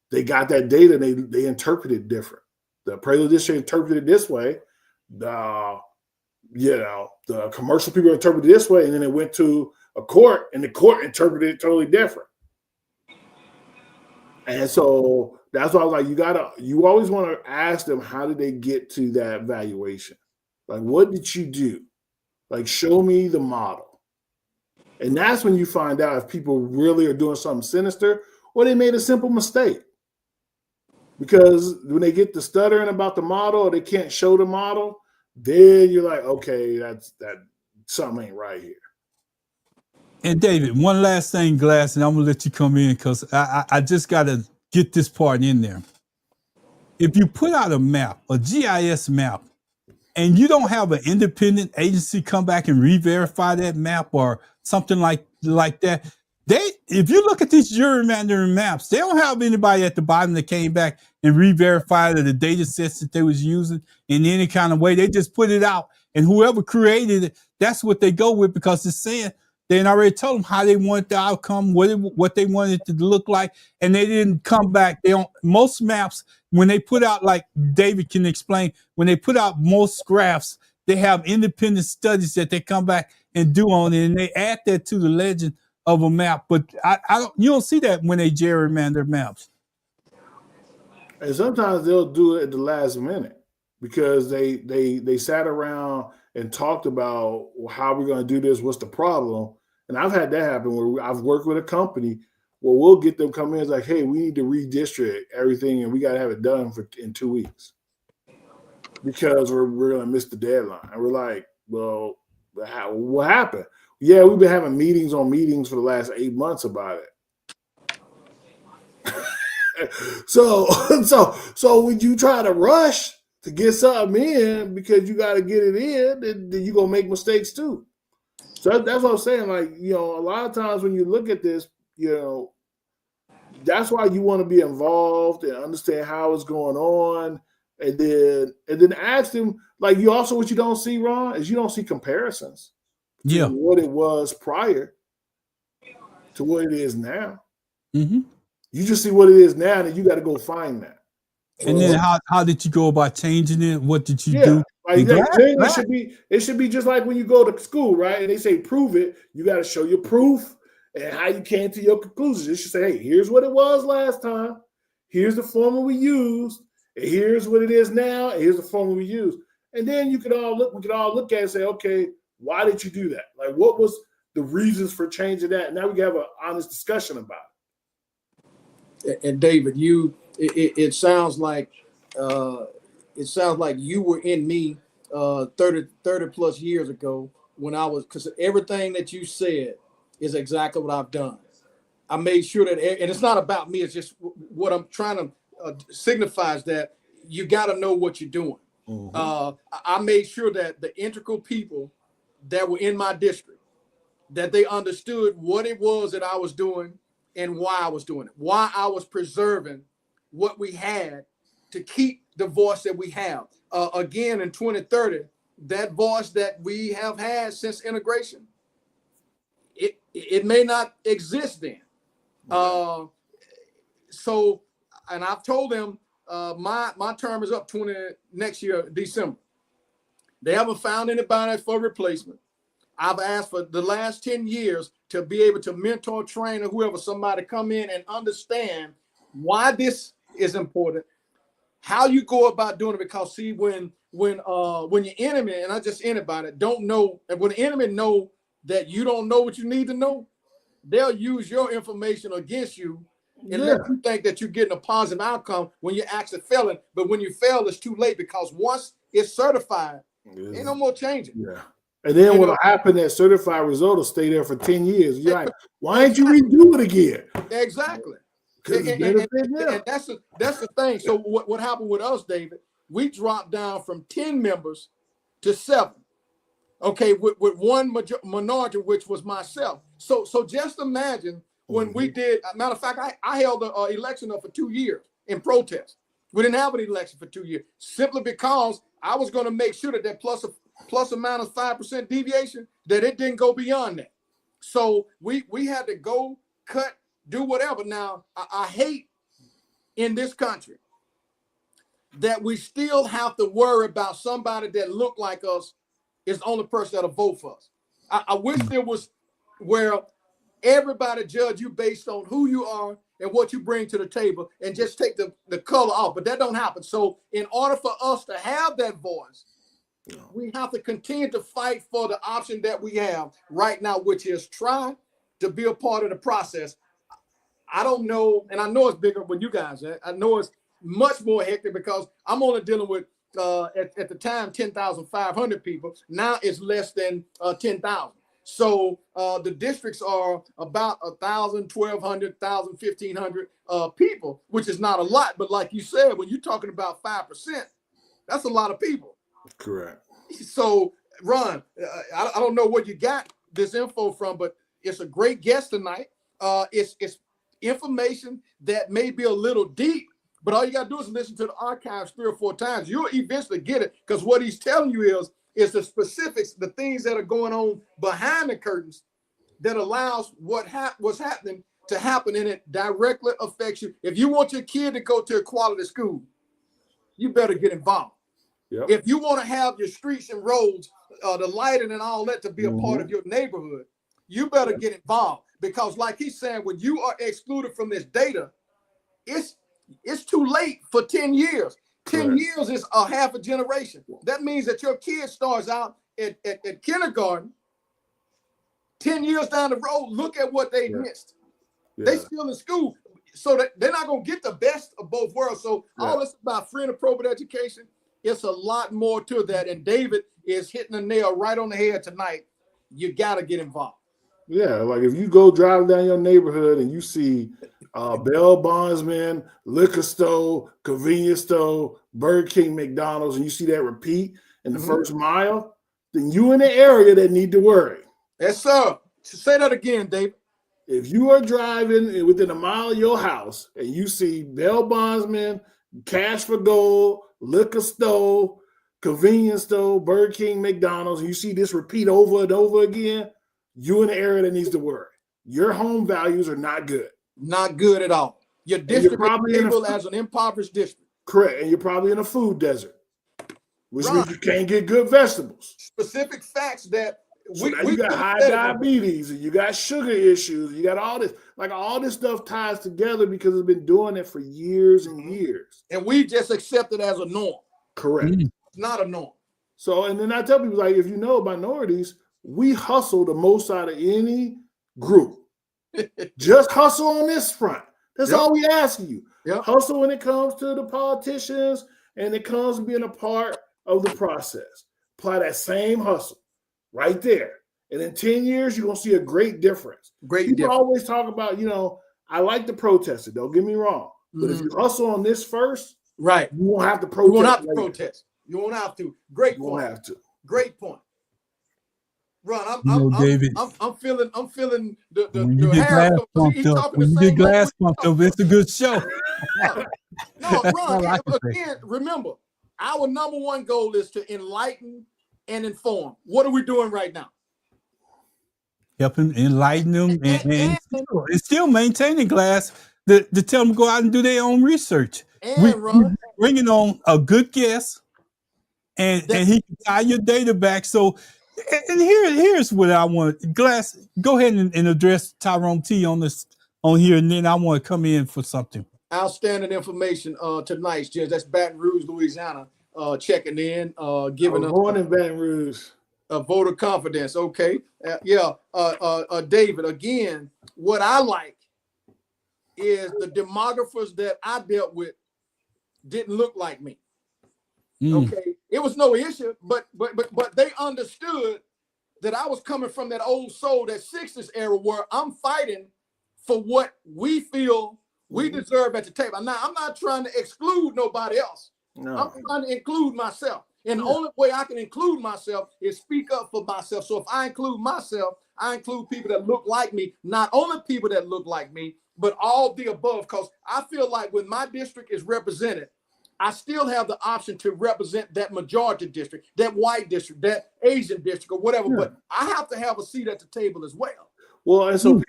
they got that data and they interpret it different. The appraisal district interpreted it this way. The commercial people interpreted it this way, and then it went to a court, and the court interpreted it totally different. And so that's why I was like, you always want to ask them, how did they get to that valuation? Like, what did you do? Like, show me the model. And that's when you find out if people really are doing something sinister or they made a simple mistake. Because when they get to stuttering about the model or they can't show the model, then you're like, okay, that something ain't right here. And David, one last thing, Glass, and I'm gonna let you come in because I just gotta get this part in there. If you put out a map, a GIS map, and you don't have an independent agency come back and re-verify that map or something like that, if you look at these gerrymandering maps, they don't have anybody at the bottom that came back and re-verified the data sets that they was using in any kind of way. They just put it out, and whoever created it, that's what they go with because it's saying they already told them how they wanted the outcome, what they wanted it to look like, and they didn't come back. Most maps, when they put out, like David can explain, when they put out most graphs, they have independent studies that they come back and do on it, and they add that to the legend of a map. But you don't see that when they gerrymander maps. And sometimes they'll do it at the last minute because they sat around and talked about how we're going to do this, what's the problem. And I've had that happen where I've worked with a company well, we'll get them come in. It's like, hey, we need to redistrict everything, and we got to have it done in 2 weeks because we're going to miss the deadline. And we're like, well, what happened? Yeah, we've been having meetings on meetings for the last 8 months about it. So when you try to rush to get something in because you got to get it in, then you're going to make mistakes too. So that's what I'm saying. Like, a lot of times when you look at this, that's why you want to be involved and understand how it's going on. And then ask them, like, what you don't see, Ron, is you don't see comparisons to what it was prior to what it is now. Mm-hmm. You just see what it is now, and you got to go find that. And then how did you go about changing it? What did you do? Like it should be just like when you go to school, right? And they say prove it. You got to show your proof and how you came to your conclusions. It should say, hey, here's what it was last time. Here's the formula we used. And here's what it is now. And here's the formula we used. And then we could all look at it and say, okay, why did you do that? Like, what was the reasons for changing that? And now we can have an honest discussion about it. And David, it sounds like you were in me 30 plus years ago when I was, because everything that you said is exactly what I've done. I made sure that, and it's not about me, it's just what I'm trying to signify is that you got to know what you're doing. Mm-hmm. I made sure that the integral people that were in my district, that they understood what it was that I was doing and why I was doing it, why I was preserving what we had to keep the voice that we have. Again, in 2030, that voice that we have had since integration, it may not exist then. Okay. So, and I've told them my term is up next year, December. They haven't found anybody for replacement. I've asked for the last 10 years to be able to mentor, train, or whoever, somebody come in and understand why this is important, how you go about doing it. Because see, when your enemy, and not just anybody, don't know, and when the enemy know that you don't know what you need to know, they'll use your information against you and let you think that you're getting a positive outcome when you're actually failing. But when you fail, it's too late, because once it's certified, ain't no more changing. Yeah. And then what'll happen, that certified result will stay there for 10 years. You're like, why didn't you redo it again? Exactly. And that's the thing. So what happened with us, David, we dropped down from 10 members to 7. Okay, with one minority, which was myself. So just imagine when we did, matter of fact, I held an election up for 2 years in protest. We didn't have an election for 2 years, simply because I was going to make sure that plus or minus 5% deviation, that it didn't go beyond that. So we had to go, cut, do whatever. Now, I hate in this country that we still have to worry about somebody that look like us is the only person that'll vote for us. I wish there was where everybody judge you based on who you are and what you bring to the table and just take the color off, but that don't happen. So in order for us to have that voice, we have to continue to fight for the option that we have right now, which is try to be a part of the process. I don't know, and I know it's bigger when you guys, I know it's much more hectic because I'm only dealing with, at the time, 10,500 people. Now it's less than 10,000. So the districts are about 1,000, 1,200, 1,000, 1,500 people, which is not a lot. But like you said, when you're talking about 5%, that's a lot of people. Correct. So, Ron, I don't know where you got this info from, but it's a great guest tonight. It's information that may be a little deep, but all you got to do is listen to the archives 3 or 4 times. You'll eventually get it, because what he's telling you is the specifics, the things that are going on behind the curtains that allows what's happening to happen, and it directly affects you. If you want your kid to go to a quality school, you better get involved. Yep. If you want to have your streets and roads, the lighting and all that to be a part of your neighborhood, you better get involved. Because like he's saying, when you are excluded from this data, it's too late for 10 years. 10 years is a half a generation. That means that your kid starts out at kindergarten. 10 years down the road, look at what they missed. They still in school. So that they're not going to get the best of both worlds. So all this about free and appropriate education, it's a lot more to that. And David is hitting the nail right on the head tonight. You got to get involved. Yeah, like if you go driving down your neighborhood and you see Bell Bondsman, liquor store, convenience store, Burger King, McDonald's, and you see that repeat in the first mile, then you in the area that need to worry. Yes, sir. Say that again, David. If you are driving within a mile of your house and you see Bell Bondsman, Cash for Gold, liquor store, convenience store, Burger King, McDonald's, and you see this repeat over and over again, you in the area that needs to worry. Your home values are not good. Not good at all. Your district is labeled as an impoverished district. Correct. And you're probably in a food desert, which means you can't get good vegetables. Specific facts that so you got high diabetes and you got sugar issues. You got all this. Like all this stuff ties together because it's been doing it for years and years. And we just accept it as a norm. Correct. It's not a norm. So, and then I tell people, like, if you know minorities, we hustle the most out of any group. Just hustle on this front. That's all we asking you. Hustle when it comes to the politicians and it comes to being a part of the process. Apply that same hustle right there. And in 10 years, you're going to see a great difference. People always talk about, I like to protest it. Don't get me wrong. But if you hustle on this first, you won't have to protest. You won't have to protest. You won't have to. Great point. You won't have to. Great point. Ron, David, I'm feeling the when you get glass pumped up. When you get glass pumped up, it's a good show. No, Ron, again, remember, our number one goal is to enlighten and inform. What are we doing right now? Helping enlighten them and still maintaining glass to tell them to go out and do their own research. And Ron, bringing on a good guest, and he can tie your data back. So, and here's what I want. Glass, go ahead and address Tyrone T on here, and then I want to come in for something. Outstanding information tonight, Judge. That's Baton Rouge, Louisiana, checking in, giving born in Baton Rouge. A vote of confidence. Okay, David. Again, what I like is the demographers that I dealt with didn't look like me. Okay, it was no issue, but they understood that I was coming from that old soul, that 60s era, where I'm fighting for what we feel we deserve at the table. Now, I'm not trying to exclude nobody else. No. I'm trying to include myself. And the only way I can include myself is speak up for myself. So if I include myself, I include people that look like me, not only people that look like me, but all the above. Because I feel like when my district is represented, I still have the option to represent that majority district, that white district, that Asian district, or whatever. Yeah. But I have to have a seat at the table as well. Well, and so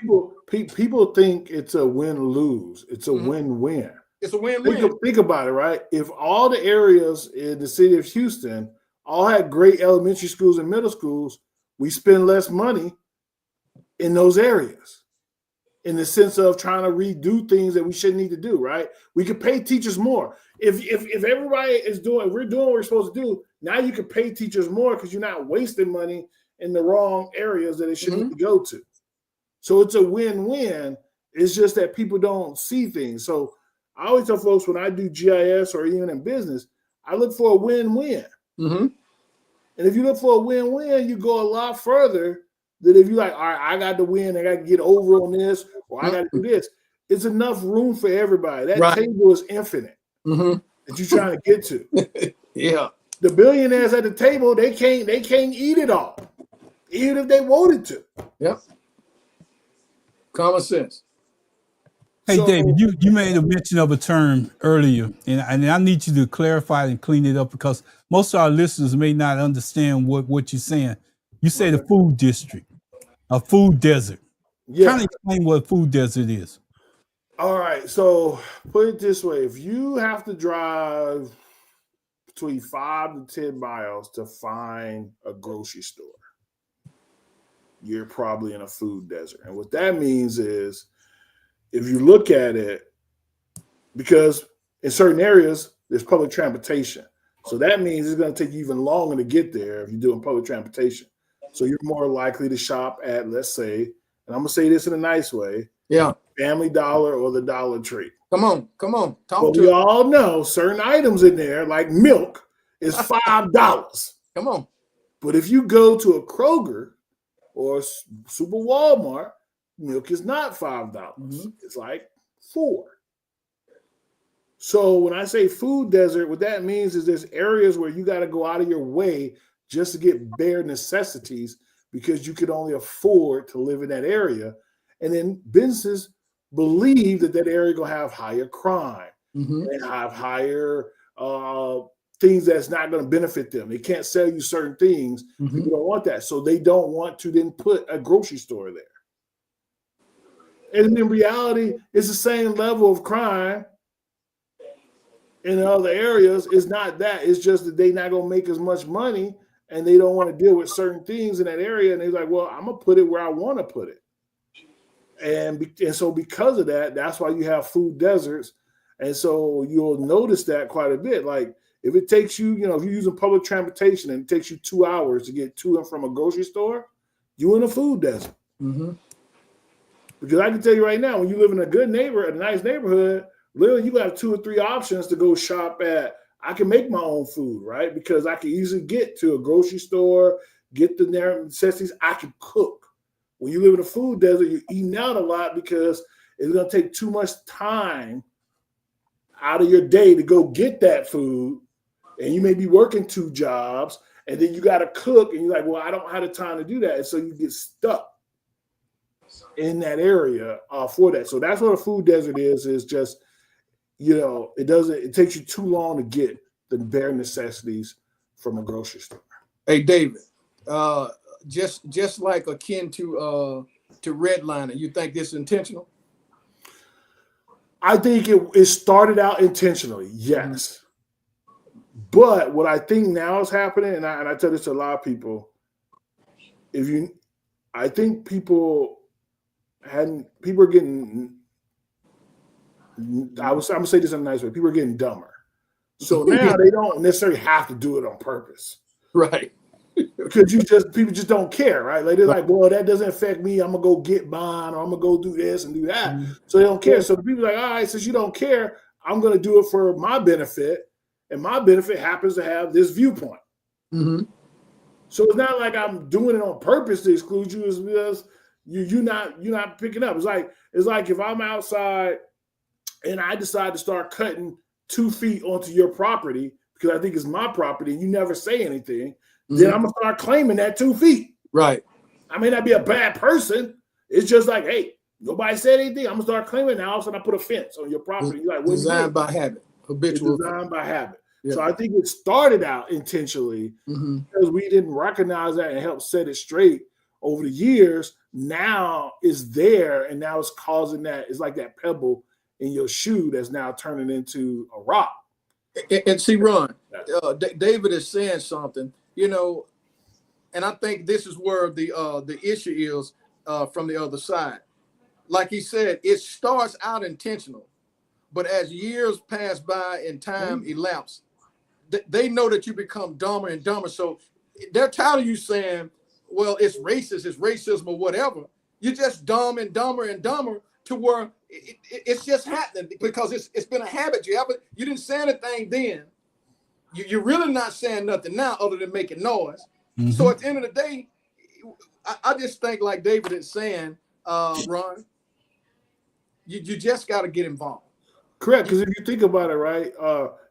people think it's a win-lose. It's a win-win. It's a win-win. Think about it, right? If all the areas in the city of Houston all had great elementary schools and middle schools, we spend less money in those areas in the sense of trying to redo things that we shouldn't need to do, right? We could pay teachers more. If everybody is we're doing what we're supposed to do, now you can pay teachers more because you're not wasting money in the wrong areas that it should need to go to. So it's a win-win. It's just that people don't see things. So I always tell folks when I do GIS or even in business, I look for a win-win. And if you look for a win-win, you go a lot further than if you're like, all right, I got to win, I got to get over on this, or I got to do this. It's enough room for everybody. That table is infinite that you're trying to get to. Yeah. The billionaires at the table, they can't eat it all, even if they wanted to. Yep. Common sense. Hey, so, David, you made a mention of a term earlier, and I need you to clarify and clean it up because most of our listeners may not understand what you're saying. You say the food district, a food desert. Yeah. Kind of explain what a food desert is. All right, so put it this way. If you have to drive between 5 to 10 miles to find a grocery store, you're probably in a food desert. And what that means is, if you look at it, because in certain areas, there's public transportation. So that means it's going to take you even longer to get there if you're doing public transportation. So you're more likely to shop at, let's say, and I'm going to say this in a nice way. Yeah. Family Dollar or the Dollar Tree. Come on. Talk but to we us. all know certain items in there, like milk, is $5. Come on. But if you go to a Kroger or Super Walmart, milk is not $5. Mm-hmm. It's like $4. So when I say food desert, what that means is there's areas where you got to go out of your way just to get bare necessities because you can only afford to live in that area. And then businesses believe that area going to have higher crime and have higher things that's not going to benefit them. They can't sell you certain things. People don't want that. So they don't want to then put a grocery store there. And in reality, it's the same level of crime in other areas. It's not that. It's just that they're not going to make as much money and they don't want to deal with certain things in that area. And they're like, well, I'm going to put it where I want to put it. And so because of that, that's why you have food deserts. And so you'll notice that quite a bit. Like if it takes you, if you're using public transportation and it takes you 2 hours to get to and from a grocery store, you're in a food desert. Because I can tell you right now, when you live in a nice neighborhood, literally you got 2 or 3 options to go shop at. I can make my own food, right? Because I can easily get to a grocery store, get the necessities. I can cook. When you live in a food desert, you're eating out a lot because it's going to take too much time out of your day to go get that food. And you may be working 2 jobs and then you got to cook and you're like, well, I don't have the time to do that. And so you get stuck in that area for that. So that's what a food desert is just, it takes you too long to get the bare necessities from a grocery store. Hey, David, just like akin to redlining, you think this is intentional? I think it started out intentionally, yes. But what I think now is happening, and I tell this to a lot of people, I think people are getting, I'm gonna say this in a nice way, people are getting dumber. So now they don't necessarily have to do it on purpose. Right. Because people just don't care, right? Like they're like, well, that doesn't affect me. I'm gonna go get mine, or I'm gonna go do this and do that. So they don't care. So the people are like, all right, since you don't care, I'm gonna do it for my benefit, and my benefit happens to have this viewpoint. So it's not like I'm doing it on purpose to exclude you. It's because you're not picking up. It's like if I'm outside and I decide to start cutting 2 feet onto your property because I think it's my property, and you never say anything. Then I'm gonna start claiming that 2 feet. Right. I may not be a bad person. It's just like, hey, nobody said anything. I'm gonna start claiming now. So I put a fence on your property. You're like, designed by habit, habitual. Designed by habit. Yeah. So I think it started out intentionally because we didn't recognize that and help set it straight over the years. Now it's there, and now it's causing that. It's like that pebble in your shoe that's now turning into a rock. And see, Ron, David is saying something. And I think this is where the issue is from the other side. Like he said, it starts out intentional, but as years pass by and time elapse, they know that you become dumber and dumber. So they're tired of you saying, well, it's racist, it's racism or whatever. You're just dumb and dumber and dumber to where it's just happening because it's been a habit. You didn't say anything then. You're really not saying nothing now other than making noise. So at the end of the day, I just think like David is saying, Ron, you just got to get involved. Correct, because if you think about it, right,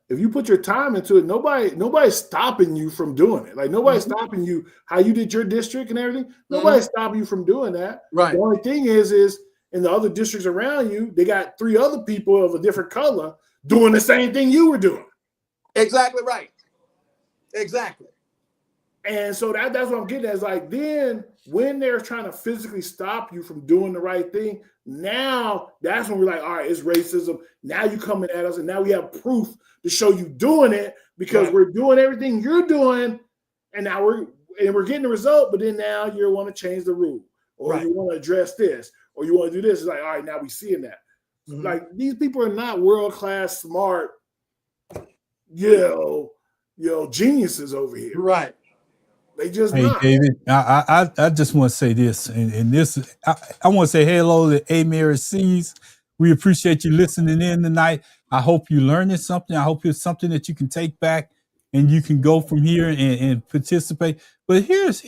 if you put your time into it, nobody's stopping you from doing it. Like nobody's stopping you how you did your district and everything. Nobody's stopping you from doing that. Right. The only thing is in the other districts around you, they got 3 other people of a different color doing the same thing you were doing. Exactly right. Exactly. And so that's what I'm getting at. Is like then when they're trying to physically stop you from doing the right thing, now that's when we're like, all right, it's racism. Now you coming at us, and now we have proof to show you doing it because we're doing everything you're doing, and now we're getting the result. But then now you want to change the rule, or you want to address this, or you want to do this. It's like, all right, now we seeing that. Like these people are not world-class smart, geniuses over here. Right. They just Hey, not. David, I just want to say this, and this, I want to say hello to A. Mary C's. We appreciate you listening in tonight. I hope you learning something. I hope it's something that you can take back and you can go from here and participate. But here's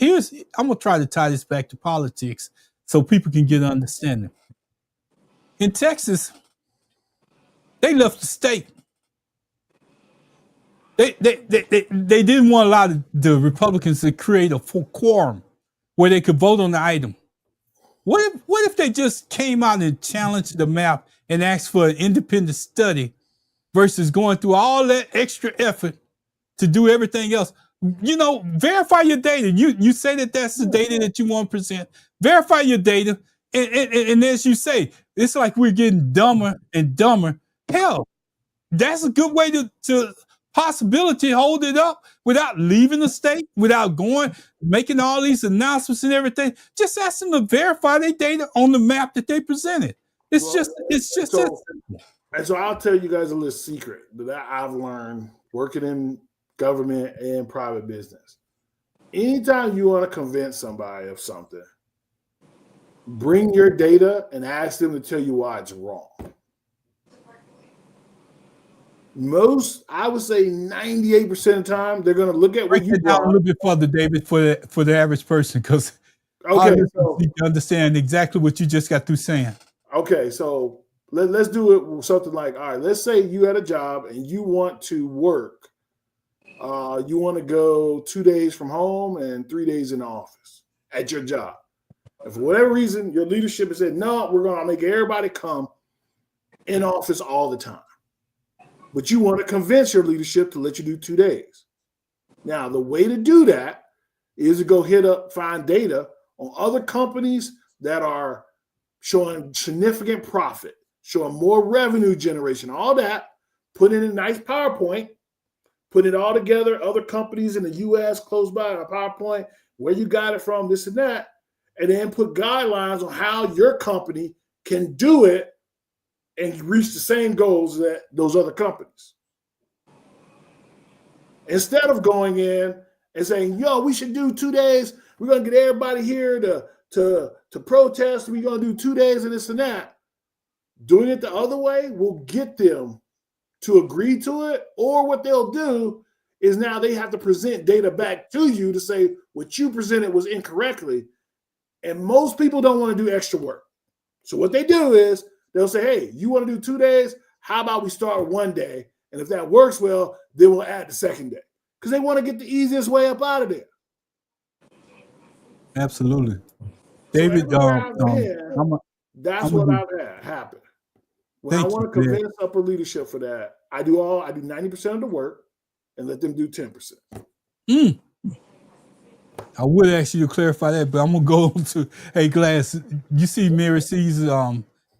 I'm gonna try to tie this back to politics so people can get an understanding. In Texas, they left the state. They didn't want a lot of the Republicans to create a full quorum where they could vote on the item. What if they just came out and challenged the map and asked for an independent study versus going through all that extra effort to do everything else? You know, verify your data. You say that that's the data that you want to present. Verify your data, and as you say, it's like we're getting dumber and dumber. Hell, that's a good way to possibility hold it up without leaving the state, without going, making all these announcements and everything. Just ask them to verify their data on the map that they presented. It's just so, and so I'll tell you guys a little secret that I've learned working in government and private business. Anytime you want to convince somebody of something, bring your data and ask them to tell you why it's wrong. I would say 98% of the time, they're going to look at what you down a little bit further, David, for the average person, because so you can understand exactly what you just got through saying. Okay, so let's do it with something like, all right, let's say you had a job and you want to work. You want to go 2 days from home and 3 days in the office at your job. And for whatever reason, your leadership has said, no, we're going to make everybody come in office all the time. But you want to convince your leadership to let you do 2 days. Now, the way to do that is to go find data on other companies that are showing significant profit, showing more revenue generation, all that, put in a nice PowerPoint, put it all together, other companies in the U.S. close by a PowerPoint, where you got it from, this and that, and then put guidelines on how your company can do it and reach the same goals that those other companies. Instead of going in and saying, yo, we should do 2 days. We're going to get everybody here to protest. We're going to do 2 days of this and that. Doing it the other way will get them to agree to it. Or what they'll do is now they have to present data back to you to say what you presented was incorrectly. And most people don't want to do extra work. So what they do is they'll say, hey, you want to do 2 days? How about we start 1 day? And if that works well, then we'll add the second day. Because they want to get the easiest way up out of there. Absolutely. David, that's what I've had happen. When I want to convince upper leadership for that, I do 90% of the work and let them do 10%. I would ask you to clarify that, but I'm gonna go to Glass. You see Mary C's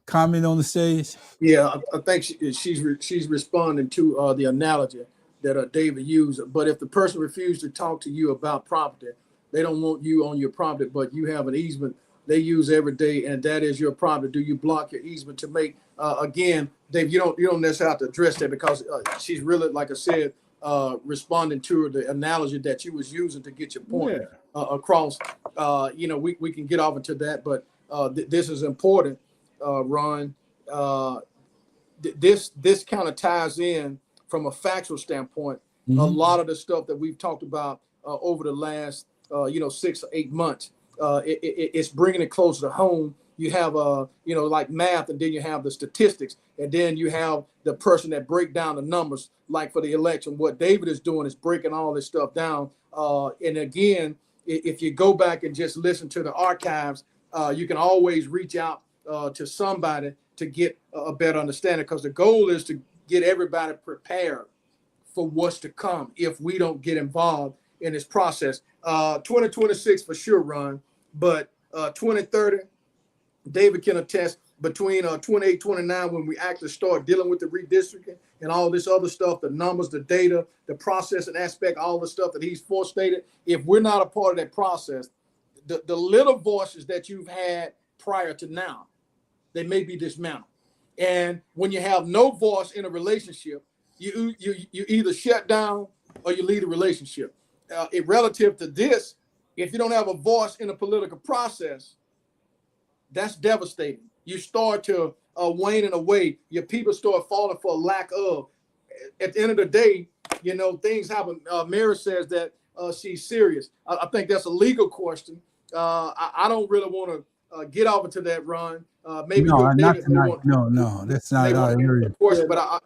comment on the stage? Yeah, I think she's responding to the analogy that David used. But if the person refused to talk to you about property, they don't want you on your property, but you have an easement they use every day, and that is your property. Do you block your easement to make? Again, Dave, you don't necessarily have to address that because she's really, like I said, responding to the analogy that you was using to get your point across. We can get off into that, but this is important, Ron. This kind of ties in from a factual standpoint. Mm-hmm. A lot of the stuff that we've talked about over the last 6 or 8 months, it's bringing it closer to home. You have like math, and then you have the statistics, and then you have the person that break down the numbers. Like for the election, what David is doing is breaking all this stuff down. And again, if you go back and just listen to the archives, you can always reach out to somebody to get a better understanding, because the goal is to get everybody prepared for what's to come if we don't get involved in this process. 2026 for sure, Ron, but 2030, David can attest, between 28, 29, when we actually start dealing with the redistricting and all this other stuff, the numbers, the data, the processing aspect, all the stuff that he's forestated, if we're not a part of that process, the little voices that you've had prior to now, they may be dismantled. And when you have no voice in a relationship, you either shut down or you leave the relationship. relative to this, if you don't have a voice in the political process, that's devastating. You start to wane and away. Your people start falling for a lack of. At the end of the day, things happen. Mary says that she's serious. I think that's a legal question. I don't really want to get off into that, Ron. Maybe No, you, not David, tonight. No, that's not our area. the question, but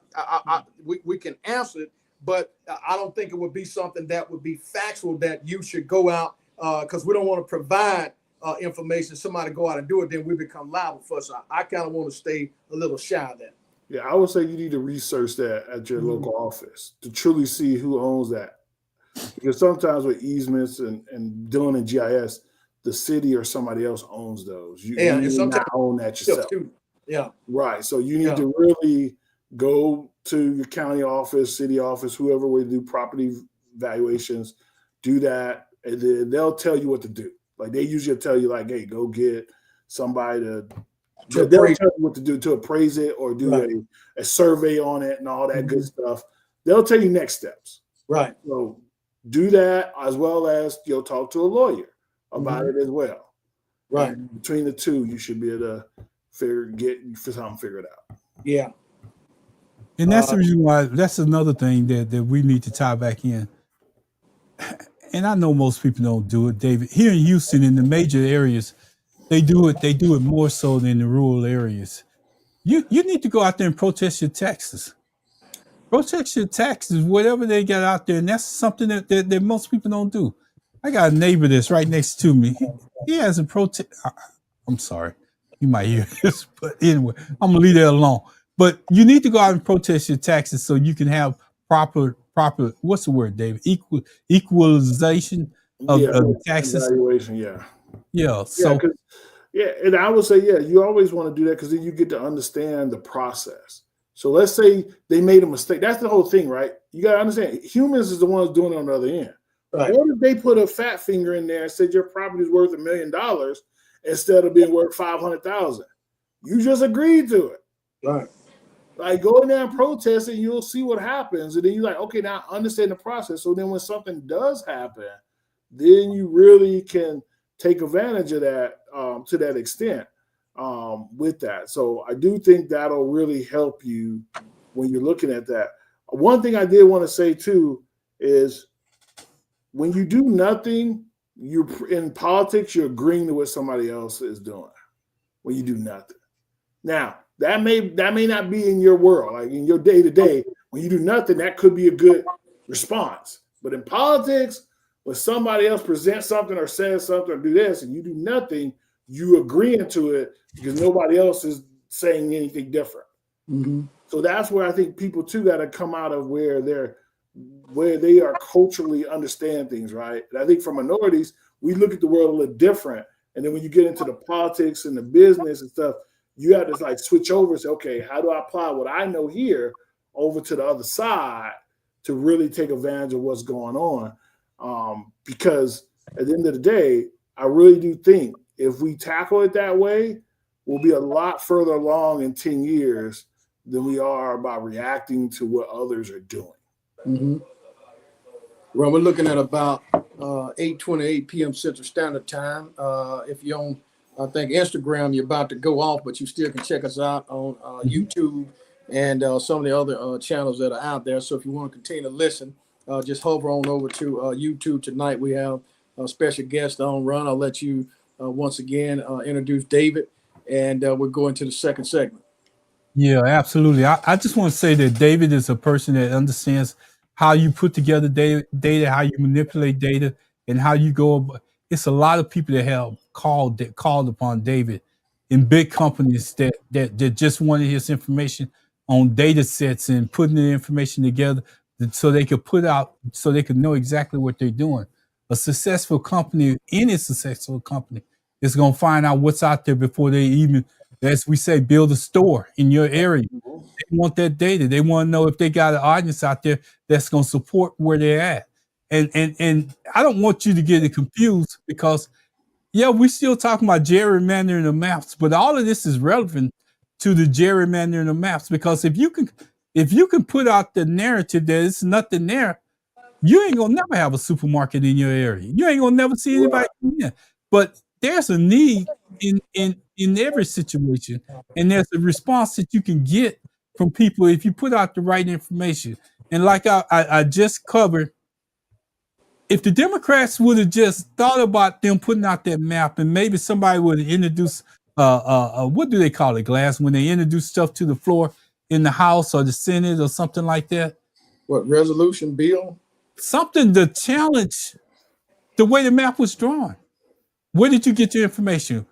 we can answer it. But I don't think it would be something that would be factual that you should go out because we don't want to provide information. Somebody go out and do it, then we become liable for. So I kind of want to stay a little shy of that. Yeah, I would say you need to research that at your local office to truly see who owns that. Because sometimes with easements and dealing in GIS, the city or somebody else owns those. You need not own that yourself. Yeah. Right. So you need to really go to your county office, city office, whoever would do property valuations, do that, and then they'll tell you what to do. Like they usually tell you, like, hey, go get somebody they'll tell you what to do to appraise it or do a survey on it and all that good stuff. They'll tell you next steps. Right. So do that as well as you'll talk to a lawyer about it as well. Right. And between the two, you should be able to get something figured out. Yeah. And that's the reason why. That's another thing that we need to tie back in. And I know most people don't do it, David. Here in Houston, in the major areas, they do it. They do it more so than the rural areas. You need to go out there and protest your taxes. Protest your taxes, whatever they got out there, and that's something that most people don't do. I got a neighbor that's right next to me. He has a protest. I'm sorry, you might hear this, but anyway, I'm gonna leave that alone. But you need to go out and protest your taxes so you can have proper. What's the word, David? Equalization of taxes. Evaluation, yeah. So and I would say, you always want to do that because then you get to understand the process. So let's say they made a mistake. That's the whole thing, right? You got to understand, humans is the ones doing it on the other end. Right. What if they put a fat finger in there and said your property is worth $1 million instead of being worth $500,000? You just agreed to it. Right. Like, go in there and protest and you'll see what happens. And then you're like, okay, now I understand the process. So then when something does happen, then you really can take advantage of that to that extent with that. So I do think that'll really help you when you're looking at that. One thing I did want to say too is when you do nothing, you're in politics, you're agreeing to what somebody else is doing when you do nothing. Now, that may not be in your world, like in your day-to-day. When you do nothing, that could be a good response. But in politics, when somebody else presents something or says something or do this and you do nothing, you agreeing to it because nobody else is saying anything different. Mm-hmm. So that's where I think people too got to come out of where they are culturally understand things, right? And I think for minorities, we look at the world a little different. And then when you get into the politics and the business and stuff, you have to like switch over and say, okay, how do I apply what I know here over to the other side to really take advantage of what's going on? Because at the end of the day, I really do think if we tackle it that way, we'll be a lot further along in 10 years than we are by reacting to what others are doing. Mm-hmm. Well, we're looking at about 8:28 p.m. Central Standard Time. If you're on, I think, Instagram, you're about to go off, but you still can check us out on YouTube and some of the other channels that are out there. So if you want to continue to listen, just hover on over to YouTube. Tonight we have a special guest on. Ron, I'll let you once again introduce David, and we'll go into the second segment. Yeah, absolutely. I just want to say that David is a person that understands how you put together data, how you manipulate data, and how you go. It's a lot of people that have called upon David in big companies that just wanted his information on data sets and putting the information together so they could know exactly what they're doing. A successful company, any successful company, is going to find out what's out there before they even, as we say, build a store in your area. They want that data. They want to know if they got an audience out there that's going to support where they're at. And I don't want you to get it confused because, we're still talking about gerrymandering the maps, but all of this is relevant to the gerrymandering of maps because if you can put out the narrative that it's nothing there, You ain't gonna never have a supermarket in your area. You ain't gonna never see anybody in there. But there's a need in every situation, and there's a response that you can get from people if you put out the right information. And like I just covered, if the Democrats would have just thought about them putting out that map, and maybe somebody would have introduced what do they call it, Glass, when they introduce stuff to the floor in the House or the Senate or something like that. What, resolution bill? Something to challenge the way the map was drawn. Where did you get your information?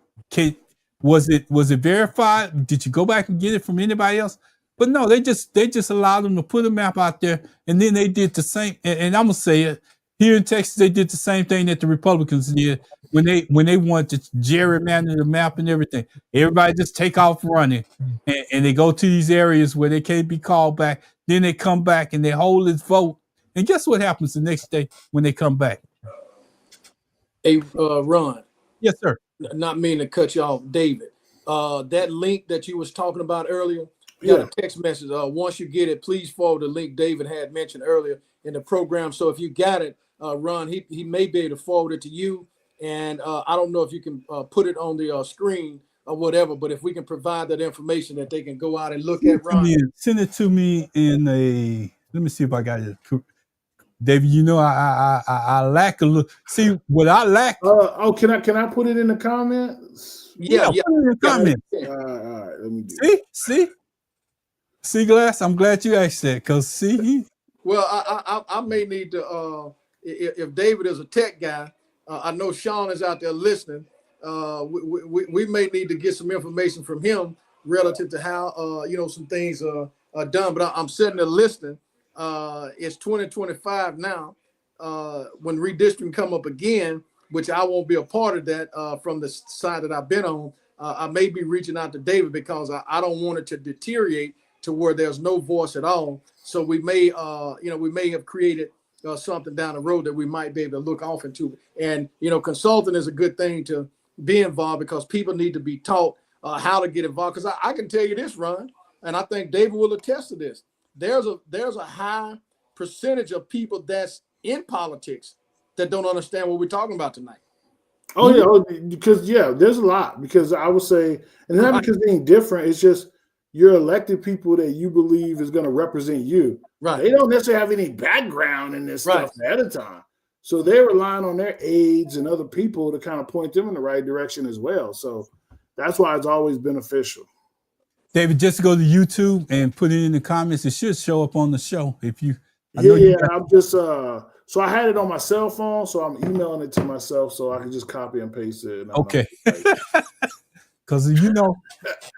Was it verified? Did you go back and get it from anybody else? But no, they just allowed them to put a map out there, and then they did the same. And I'm gonna say it here in Texas, they did the same thing that the Republicans did when they wanted to gerrymander the map and everything. Everybody just take off running, and they go to these areas where they can't be called back. Then they come back and they hold this vote. And guess what happens the next day when they come back? Hey, Ron. Yes, sir. Not meaning to cut you off, David. That link that you was talking about earlier, you got a text message. Once you get it, please forward the link David had mentioned earlier in the program. So if you got it, Ron, he may be able to forward it to you. And I don't know if you can put it on the screen or whatever, but if we can provide that information that they can go out and look at, Ron. Send it to me in a, let me see if I got it. David, you know I lack a little. See what I lack. Can I put it in the comments? Yeah. Put it in the comments. All right. Let me do See, Glass. I'm glad you asked that because see. Well, I may need to. If David is a tech guy, I know Sean is out there listening. We may need to get some information from him relative to how some things are done. But I'm sitting there listening. It's 2025 now. When redistricting come up again, which I won't be a part of that from the side that I've been on, I may be reaching out to David because I don't want it to deteriorate to where there's no voice at all. So we may have created something down the road that we might be able to look off into. And consulting is a good thing to be involved because people need to be taught how to get involved. Because I can tell you this, Ron, and I think David will attest to this. There's a high percentage of people that's in politics that don't understand what we're talking about tonight. Because there's a lot. Because I would say, and not because they're different, it's just you're elected people that you believe is going to represent you. Right. They don't necessarily have any background in this stuff ahead of time. So they're relying on their aides and other people to kind of point them in the right direction as well. So that's why it's always beneficial. David, just go to YouTube and put it in the comments. It should show up on the show. If you, I'm just so I had it on my cell phone, so I'm emailing it to myself so I can just copy and paste it. Okay. Because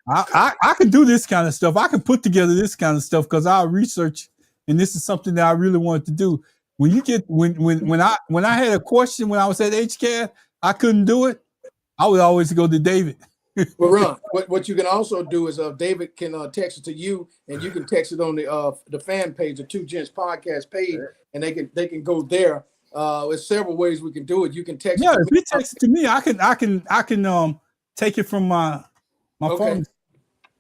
I can do this kind of stuff. I can put together this kind of stuff because I research, and this is something that I really wanted to do. When you get when I had a question when I was at HCAD, I couldn't do it. I would always go to David. Well, Ron, what you can also do is David can text it to you, and you can text it on the fan page, the Two Gents podcast page, and they can go there. There's several ways we can do it. You can text. Yeah, if you text it to me, I can take it from my phone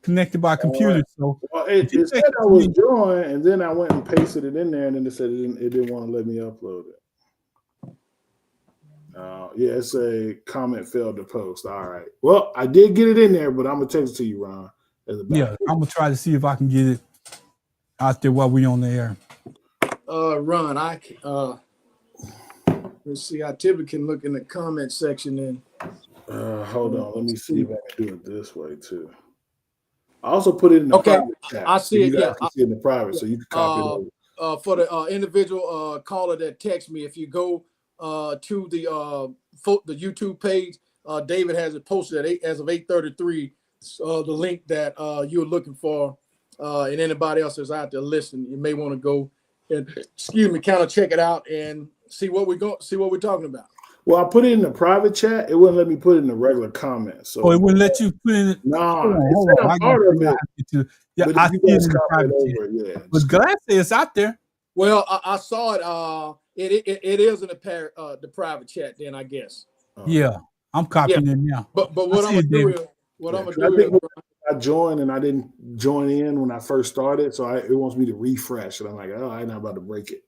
connected by computer. So it said I was joined, and then I went and pasted it in there, and then it said it didn't want to let me upload it. It's a comment failed to post. All right. Well, I did get it in there, but I'm gonna text it to you, Ron. Yeah, I'm gonna try to see if I can get it out there while we on the air. Ron, let's see. I typically can look in the comment section and. Hold on. Let me see if I can do it this way too. I also put it in the private chat. I see it. I can see it in the private, so you can copy it over. For the individual caller that texts me, if you go to the YouTube page, David has it posted as of 8:33. The link that you're looking for, and anybody else that's out there listening, you may want to go and kind of check it out and see what we're talking about. Well, I put it in the private chat. It wouldn't let me put it in the regular comments. So it wouldn't let you put it. No, it's part of it. Yeah, I see it in the private chat. But Glass is out there. Well, I saw it. It is in the private chat. Then I guess. Yeah, I'm copying it now. But what I'm gonna do is I joined and I didn't join in when I first started, so it wants me to refresh, and I'm like, oh, I'm not about to break it.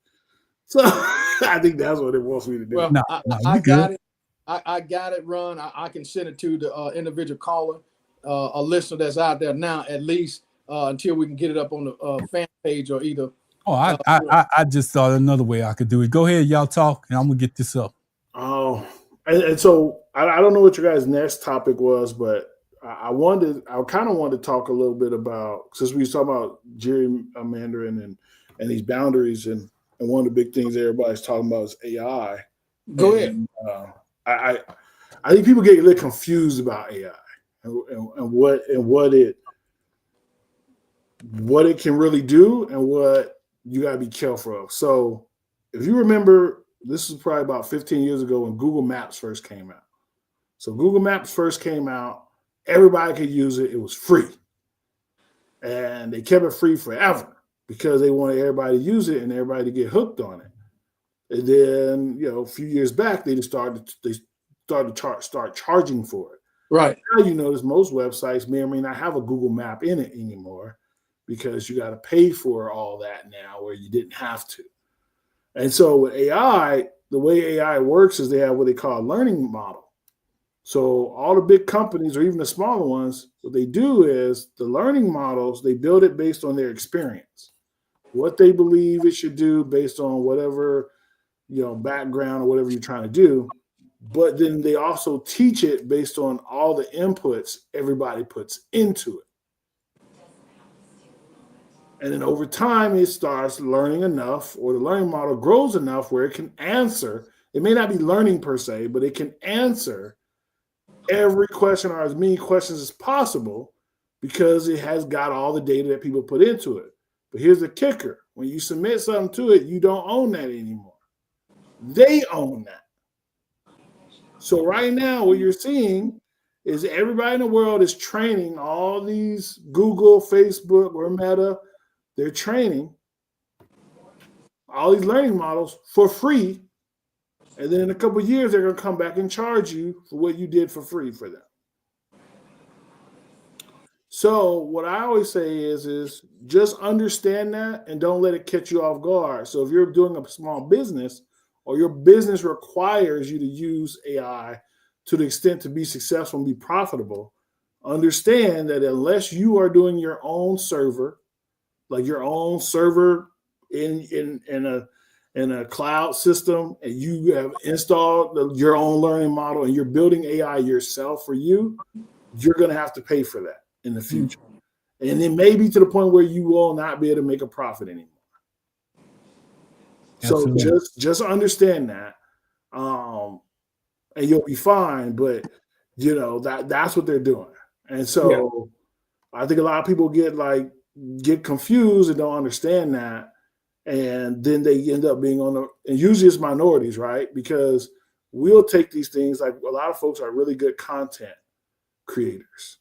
So I think that's what it wants me to do. Well, No, I you got good. it. I got it, Ron. I can send it to the individual caller, a listener that's out there now, at least until we can get it up on the fan page or either. Oh, I just thought another way I could do it. Go ahead, y'all talk, and I'm gonna get this up. Oh, and so I don't know what your guys' next topic was, but I kind of wanted to talk a little bit about, since we was talking about gerrymandering and these boundaries, and one of the big things everybody's talking about is AI. Go ahead. I think people get a little confused about AI and what it can really do and what you got to be careful of. So if you remember, this was probably about 15 years ago when Google Maps first came out. So Google Maps first came out, everybody could use it. It was free. And they kept it free forever because they wanted everybody to use it and everybody to get hooked on it. And then, a few years back, they started start charging for it. Right. Now you notice most websites may or may not have a Google Map in it anymore because you got to pay for all that now where you didn't have to. And so with AI, the way AI works is they have what they call a learning model. So all the big companies or even the smaller ones, what they do is the learning models, they build it based on their experience, what they believe it should do based on whatever, background or whatever you're trying to do. But then they also teach it based on all the inputs everybody puts into it. And then over time, it starts learning enough, or the learning model grows enough where it can answer. It may not be learning per se, but it can answer every question or as many questions as possible because it has got all the data that people put into it. But here's the kicker. When you submit something to it, you don't own that anymore. They own that. So right now, what you're seeing is everybody in the world is training all these Google, Facebook, or Meta. They're training all these learning models for free. And then in a couple of years, they're going to come back and charge you for what you did for free for them. So what I always say is just understand that and don't let it catch you off guard. So if you're doing a small business or your business requires you to use AI to the extent to be successful and be profitable, understand that unless you are doing your own server, like your own server in a cloud system, and you have installed your own learning model and you're building AI yourself for you, you're going to have to pay for that in the future. And it may be to the point where you will not be able to make a profit anymore. Absolutely. So just understand that, and you'll be fine. But that's what they're doing. And so I think a lot of people get confused and don't understand that, and then they end up being and usually it's minorities, right? Because we'll take these things, like a lot of folks are really good content creators.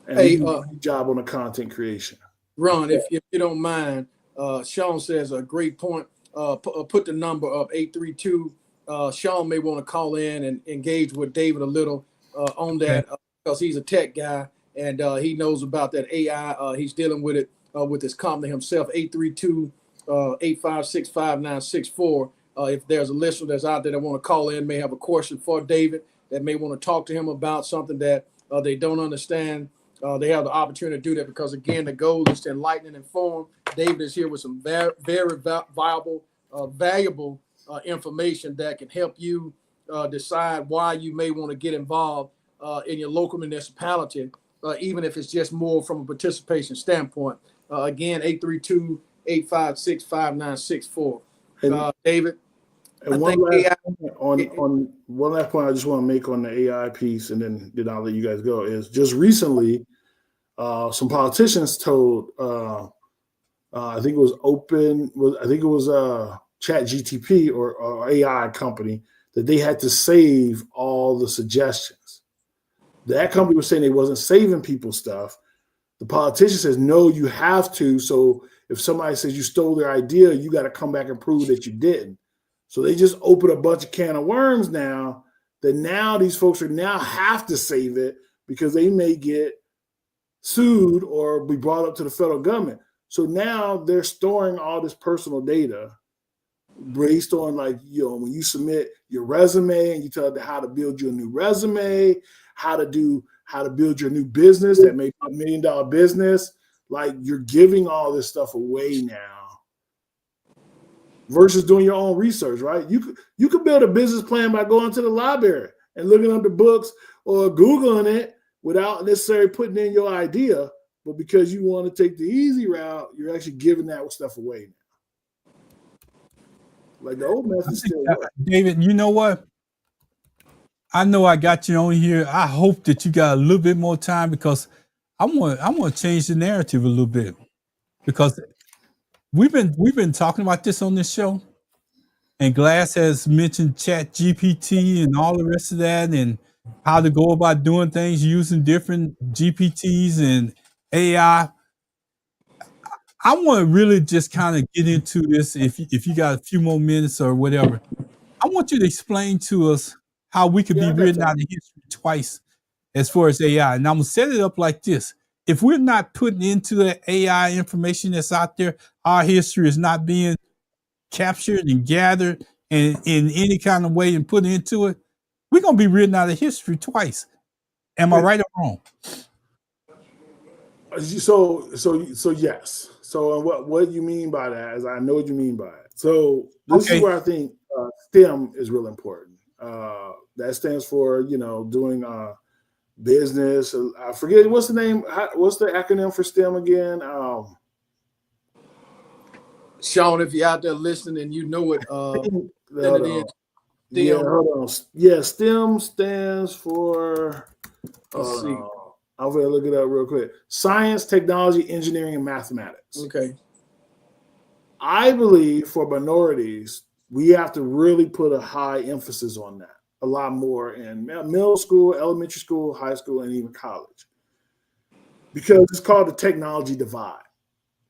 And we do a great job on the content creation. Ron, if you don't mind, Sean says a great point. Put the number up, 832. Sean may want to call in and engage with David a little on that because he's a tech guy and he knows about that AI. He's dealing with it with his company himself, 832-856-5964. If there's a listener that's out there that want to call in, may have a question for David, that may want to talk to him about something that they don't understand, they have the opportunity to do that because, again, the goal is to enlighten and inform. David is here with some very, very valuable information that can help you decide why you may want to get involved in your local municipality, even if it's just more from a participation standpoint. Again, 832-856-5964. David. And one last point I just want to make on the AI piece, and then I'll let you guys go, is just recently some politicians told I think it was ChatGTP or AI company that they had to save all the suggestions. That company was saying they wasn't saving people's stuff. The politician says, no, you have to. So if somebody says you stole their idea, you got to come back and prove that you didn't. So they just open a bunch of can of worms now that now these folks have to save it because they may get sued or be brought up to the federal government. So now they're storing all this personal data based on like, when you submit your resume and you tell it how to build your new resume, how to build your new business that may be $1 million business. Like, you're giving all this stuff away now versus doing your own research, right? You could build a business plan by going to the library and looking up the books or Googling it without necessarily putting in your idea. But because you want to take the easy route, you're actually giving that stuff away now. Like, the old method still works. David, you know what? I know I got you on here. I hope that you got a little bit more time because I want to change the narrative a little bit, because we've been talking about this on this show, and Glass has mentioned Chat GPT and all the rest of that, and how to go about doing things using different GPTs and AI. I want to really just kind of get into this. If you got a few more minutes or whatever, I want you to explain to us how we could be written out of history twice as far as AI. And I'm going to set it up like this. If we're not putting into the AI information that's out there, our history is not being captured and gathered and in any kind of way and put into it, we're going to be written out of history twice. Am I right or wrong? So yes. So what you mean by that is, I know what you mean by it. So this is where I think STEM is real important. That stands for, doing business. I forget what's the name. What's the acronym for STEM again? Sean, if you're out there listening and you know it, then it is. Yeah, hold on. Yeah, STEM stands for. Let's see. I'm going to look it up real quick. Science, technology, engineering, and mathematics. Okay. I believe for minorities, we have to really put a high emphasis on that, a lot more in middle school, elementary school, high school, and even college. Because it's called the technology divide.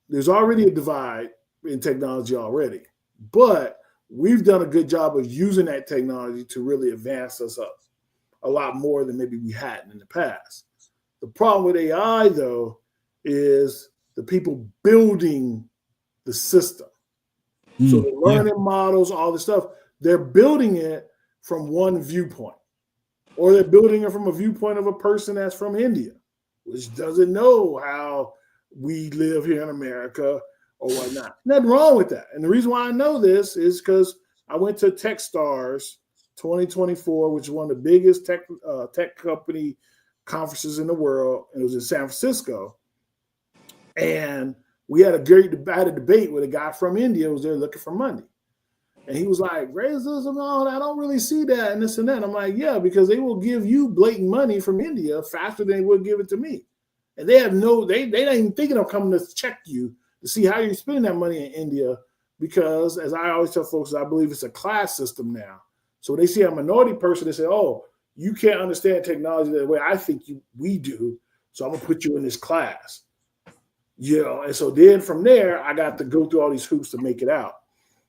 There's already a divide in technology already, but we've done a good job of using that technology to really advance us up a lot more than maybe we hadn't in the past. The problem with AI, though, is the people building the system. So the learning models, all this stuff, they're building it from one viewpoint, or they're building it from a viewpoint of a person that's from India, which doesn't know how we live here in America or whatnot. Nothing wrong with that. And the reason why I know this is because I went to TechStars 2024, which is one of the biggest tech company conferences in the world, and it was in San Francisco. And we had a debate with a guy from India who was there looking for money. And he was like, racism, all I don't really see that, and this and that. I'm like, yeah, because they will give you blatant money from India faster than they would give it to me. And they have they ain't even thinking of coming to check you to see how you're spending that money in India, because, as I always tell folks, I believe it's a class system now. So when they see a minority person, they say, oh, you can't understand technology the way I think we do, so I'm going to put you in this class. And so then from there, I got to go through all these hoops to make it out.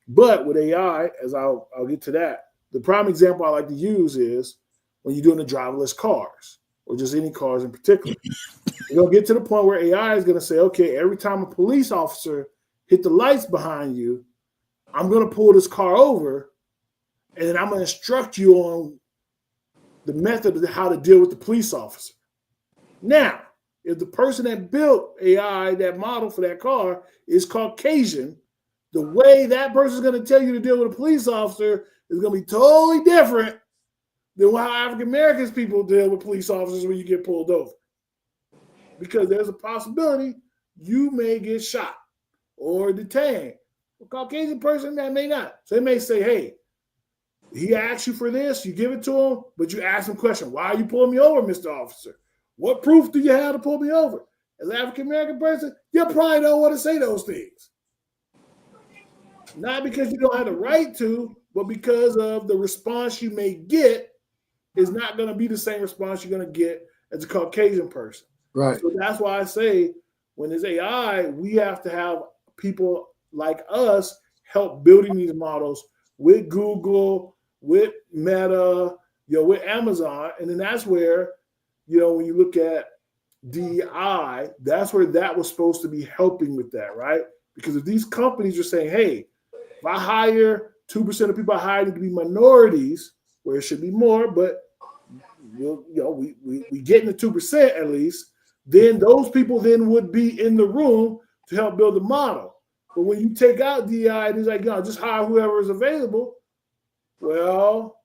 But with AI, as I'll get to that, the prime example I like to use is when you're doing the driverless cars, or just any cars in particular. You're going to get to the point where AI is going to say, okay, every time a police officer hit the lights behind you, I'm going to pull this car over, and then I'm going to instruct you on the method of how to deal with the police officer. Now, if the person that built AI, that model for that car, is Caucasian, the way that person is going to tell you to deal with a police officer is going to be totally different than how African Americans people deal with police officers when you get pulled over. Because there's a possibility you may get shot or detained. A Caucasian person that may not. So they may say, hey, he asked you for this, you give it to him, but you ask him a question. Why are you pulling me over, Mr. Officer? What proof do you have to pull me over? As an African-American person, you probably don't want to say those things. Not because you don't have the right to, but because of the response you may get is not going to be the same response you're going to get as a Caucasian person. Right. So that's why I say when there's AI, we have to have people like us help building these models with Google, with Meta, with Amazon. And then that's where, when you look at DEI, that's where that was supposed to be helping with that, right? Because if these companies are saying, hey, If I hire 2% of people I hire to be minorities, where it should be more, but we getting the 2% at least, then those people then would be in the room to help build the model. But when you take out DI, it's like, just hire whoever is available. Well,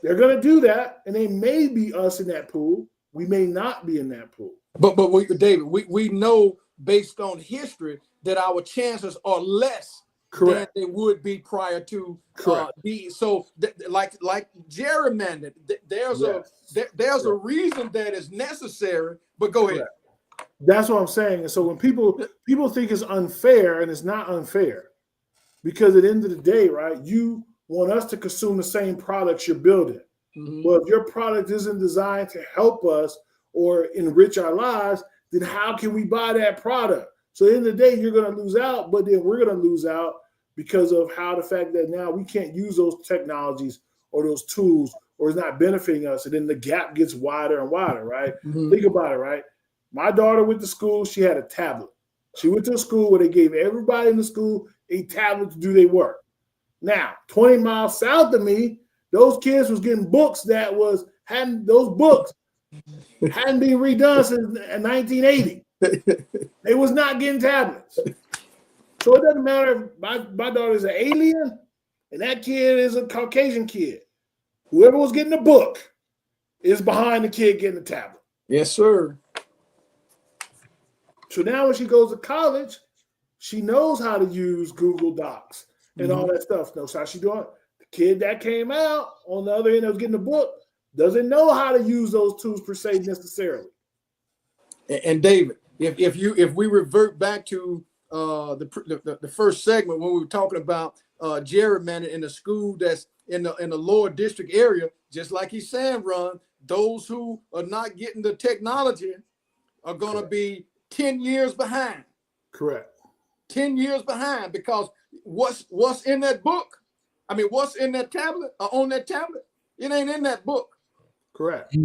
they're going to do that, and they may be us in that pool. We may not be in that pool. But David, we know based on history that our chances are less Correct. than they would be prior to like gerrymandering. There's a reason that is necessary. But go ahead. That's what I'm saying. And so when people think it's unfair, and it's not unfair, because at the end of the day, right, you want us to consume the same products you're building. Mm-hmm. Well, if your product isn't designed to help us or enrich our lives, then how can we buy that product? So at the end of the day, you're going to lose out, but then we're going to lose out because of how the fact that now we can't use those technologies or those tools, or it's not benefiting us. And then the gap gets wider and wider, right? Mm-hmm. Think about it, right? My daughter went to school. She had a tablet. She went to a school where they gave everybody in the school a tablet to do their work. Now, 20 miles south of me, those kids was getting books hadn't been redone since 1980. They was not getting tablets. So it doesn't matter if my daughter's an alien and that kid is a Caucasian kid. Whoever was getting the book is behind the kid getting the tablet. Yes, sir. So now when she goes to college, she knows how to use Google Docs and all that stuff. Knows how she doing it. The kid that came out on the other end that was getting the book doesn't know how to use those tools per se necessarily. And David, if we revert back to the first segment when we were talking about gerrymandering in a school that's in the lower district area, just like he's saying, Ron, those who are not getting the technology are going to be 10 years behind. Correct. 10 years behind, because what's in that book? I mean, what's in that tablet or on that tablet? It ain't in that book. Correct.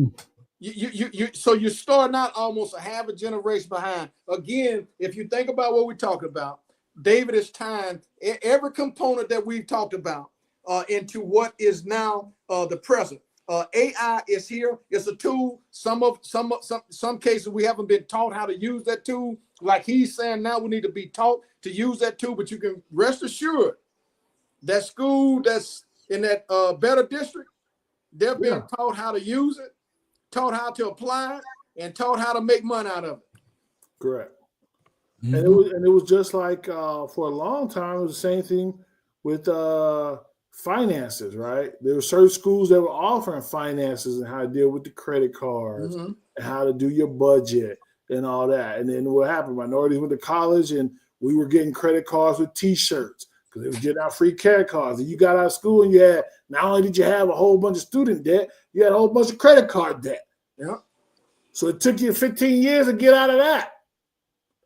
So you're starting out almost a half a generation behind. Again, if you think about what we're talking about, David has timed every component that we've talked about into what is now the present. AI is here. It's a tool. Some cases we haven't been taught how to use that tool. Like he's saying, now we need to be taught to use that tool. But you can rest assured that school that's in that better district, they're being taught how to use it, taught how to apply it, and taught how to make money out of it. Correct. Mm-hmm. And it was just like for a long time, it was the same thing with finances, right? There were certain schools that were offering finances and how to deal with the credit cards and how to do your budget and all that. And then what happened? Minorities went to college and we were getting credit cards with T-shirts because they was getting out free credit cards. And you got out of school and you had, not only did you have a whole bunch of student debt, you had a whole bunch of credit card debt. Yeah. So it took you 15 years to get out of that.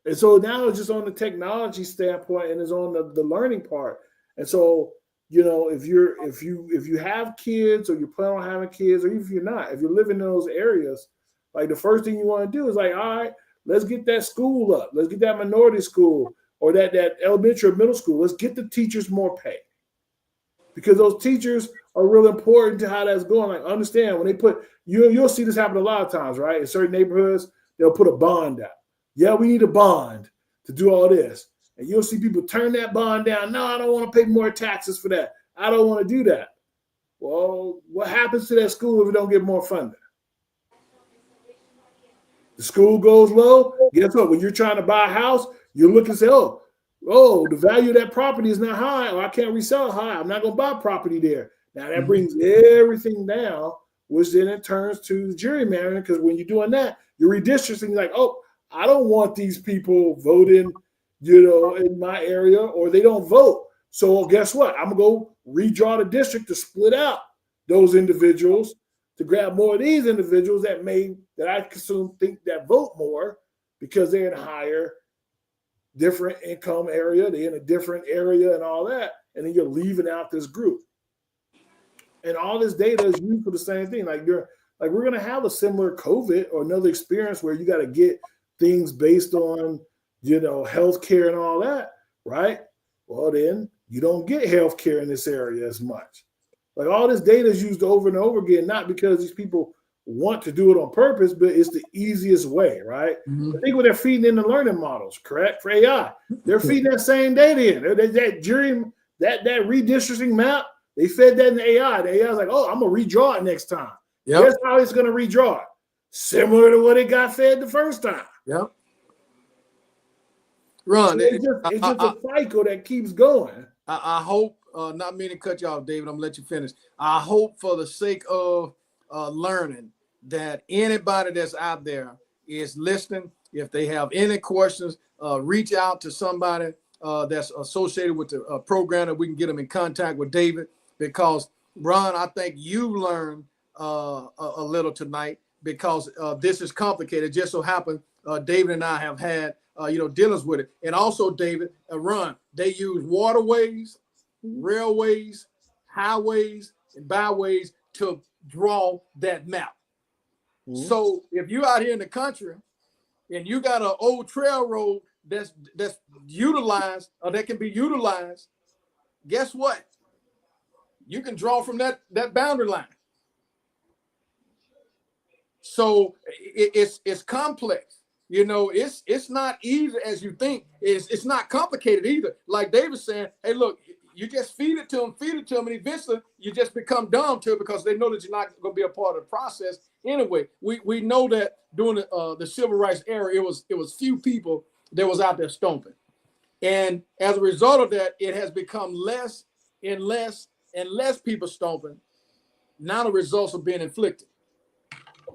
And so now it's just on the technology standpoint and it's on the learning part. And so, you know, if you have kids or you plan on having kids, or even if you're not, if you're living in those areas, like the first thing you want to do is like, all right, let's get that school up. Let's get that minority school or that elementary or middle school. Let's get the teachers more pay. Because those teachers are real important to how that's going. Like, understand when they put, you'll see this happen a lot of times, right? In certain neighborhoods, they'll put a bond out. Yeah, we need a bond to do all this. And you'll see people turn that bond down. No, I don't want to pay more taxes for that. I don't want to do that. Well, what happens to that school if we don't get more funding? The school goes low. Guess what? When you're trying to buy a house, you look and say, oh, the value of that property is not high, or I can't resell it high. I'm not going to buy property there. Now that brings everything down, which then it turns to gerrymandering, because when you're doing that, you're redistricting like, oh, I don't want these people voting, in my area, or they don't vote. So guess what? I'm going to go redraw the district to split out those individuals to grab more of these individuals that I think that vote more because they're in a higher, different income area. They're in a different area and all that. And then you're leaving out this group. And all this data is used for the same thing. Like we're going to have a similar COVID or another experience where you got to get things based on, healthcare and all that, right? Well, then you don't get healthcare in this area as much. Like all this data is used over and over again, not because these people want to do it on purpose, but it's the easiest way, right? Mm-hmm. I think what they're feeding in the learning models, correct? For AI, they're feeding that same data in. That redistricting map, they fed that in the AI. The AI is like, oh, I'm gonna redraw it next time. Yep. Guess how it's gonna redraw it? Similar to what it got fed the first time. Yep. Ron, So it's just a cycle that keeps going. I hope, not meaning to cut you off, David, I'm gonna let you finish. I hope for the sake of learning that anybody that's out there is listening. If they have any questions, reach out to somebody that's associated with the program, that we can get them in contact with David. Because Ron, I think you learned a little tonight, because this is complicated. It just so happened David and I have had dealings with it. And also, David, Ron, they use waterways, railways, highways, and byways to draw that map. Mm-hmm. So if you're out here in the country and you got an old trail road that's utilized, or that can be utilized, guess what? You can draw from that boundary line. So it's complex. It's not easy as you think. It's not complicated either. Like David's saying, hey, look, you just feed it to them, and eventually you just become dumb to it, because they know that you're not going to be a part of the process anyway. We know that during the civil rights era, it was few people that was out there stomping, and as a result of that, it has become less and less and less people stomping. Now the results are being inflicted.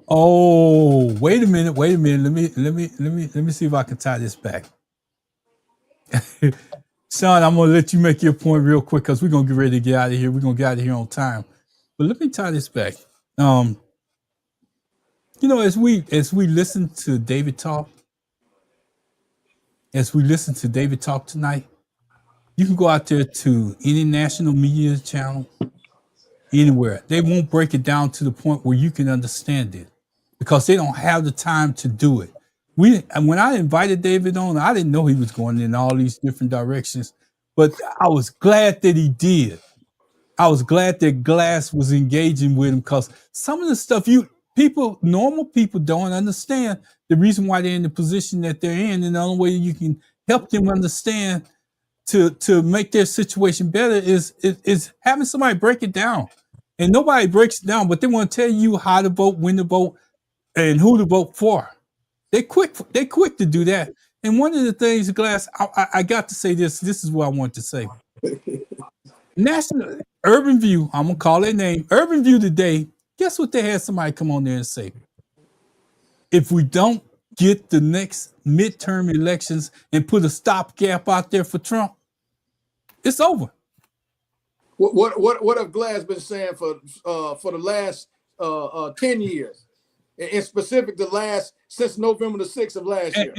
Oh, wait a minute. Let me see if I can tie this back. Sean, I'm gonna let you make your point real quick, because we're gonna get ready to get out of here. We're gonna get out of here on time. But let me tie this back. As we listen to David talk, tonight, you can go out there to any national media channel, anywhere. They won't break it down to the point where you can understand it, because they don't have the time to do it. When I invited David on, I didn't know he was going in all these different directions, but I was glad that he did. I was glad that Glass was engaging with him, because some of the stuff normal people don't understand the reason why they're in the position that they're in, and the only way you can help them understand to make their situation better is having somebody break it down. And nobody breaks it down, but they want to tell you how to vote, when to vote, and who to vote for. They're quick to do that. And one of the things, Glass, I got to say this. This is what I want to say. National Urban View, I'm gonna call their name, Urban View today. Guess what? They had somebody come on there and say, if we don't get the next midterm elections and put a stopgap out there for Trump, it's over. What have Glass been saying for the last 10 years? In specific, since November the 6th of last year.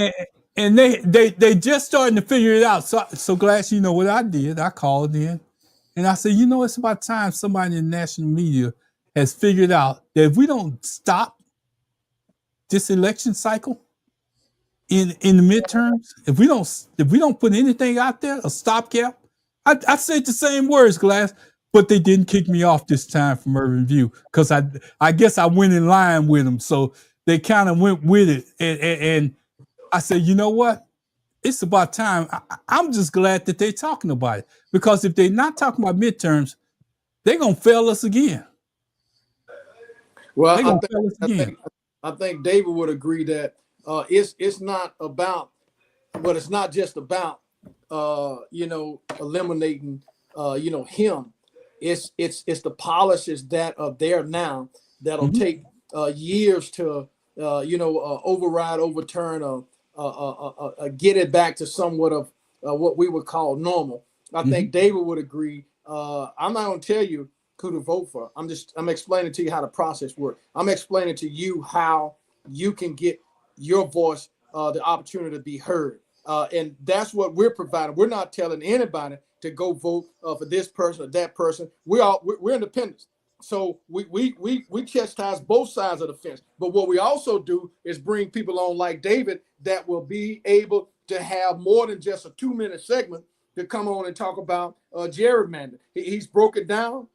And they just starting to figure it out. So Glass, you know what I did? I called in and I said, it's about time somebody in the national media has figured out that if we don't stop this election cycle in the midterms, if we don't put anything out there, a stopgap, I said the same words, Glass, but they didn't kick me off this time from Urban View, because I guess I went in line with them. So they kind of went with it. And I said, you know what? It's about time. I'm just glad that they're talking about it, because if they're not talking about midterms, they're going to fail us again. Well, I think David would agree that it's not about, but it's not just about, eliminating, him. It's the policies that are there now that'll take years to, override, overturn, get it back to somewhat of what we would call normal. I think David would agree. I'm not going to tell you who to vote for. I'm explaining to you how the process works. I'm explaining to you how you can get your voice the opportunity to be heard. And that's what we're providing. We're not telling anybody to go vote for this person or that person. We're independents. So we chastise both sides of the fence. But what we also do is bring people on like David that will be able to have more than just a 2-minute segment, to come on and talk about gerrymandering. He's broke it down.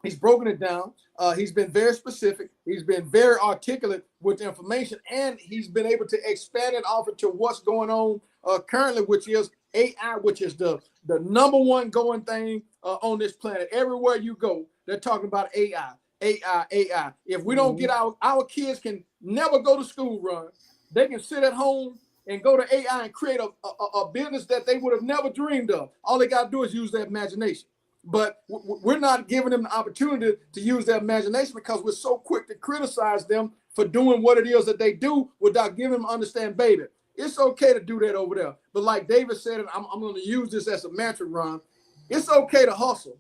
He's broken it down. He's been very specific. He's been very articulate with the information, and he's been able to expand it off into what's going on currently, which is AI, which is the number one going thing on this planet. Everywhere you go, they're talking about AI, AI, AI. If we don't get our kids can never go to school, Ron. They can sit at home and go to AI and create a business that they would have never dreamed of. All they got to do is use their imagination. But we're not giving them the opportunity to use their imagination because we're so quick to criticize them for doing what it is that they do without giving them understand, baby. It's okay to do that over there. But like David said, and I'm going to use this as a mantra, Ron. It's okay to hustle,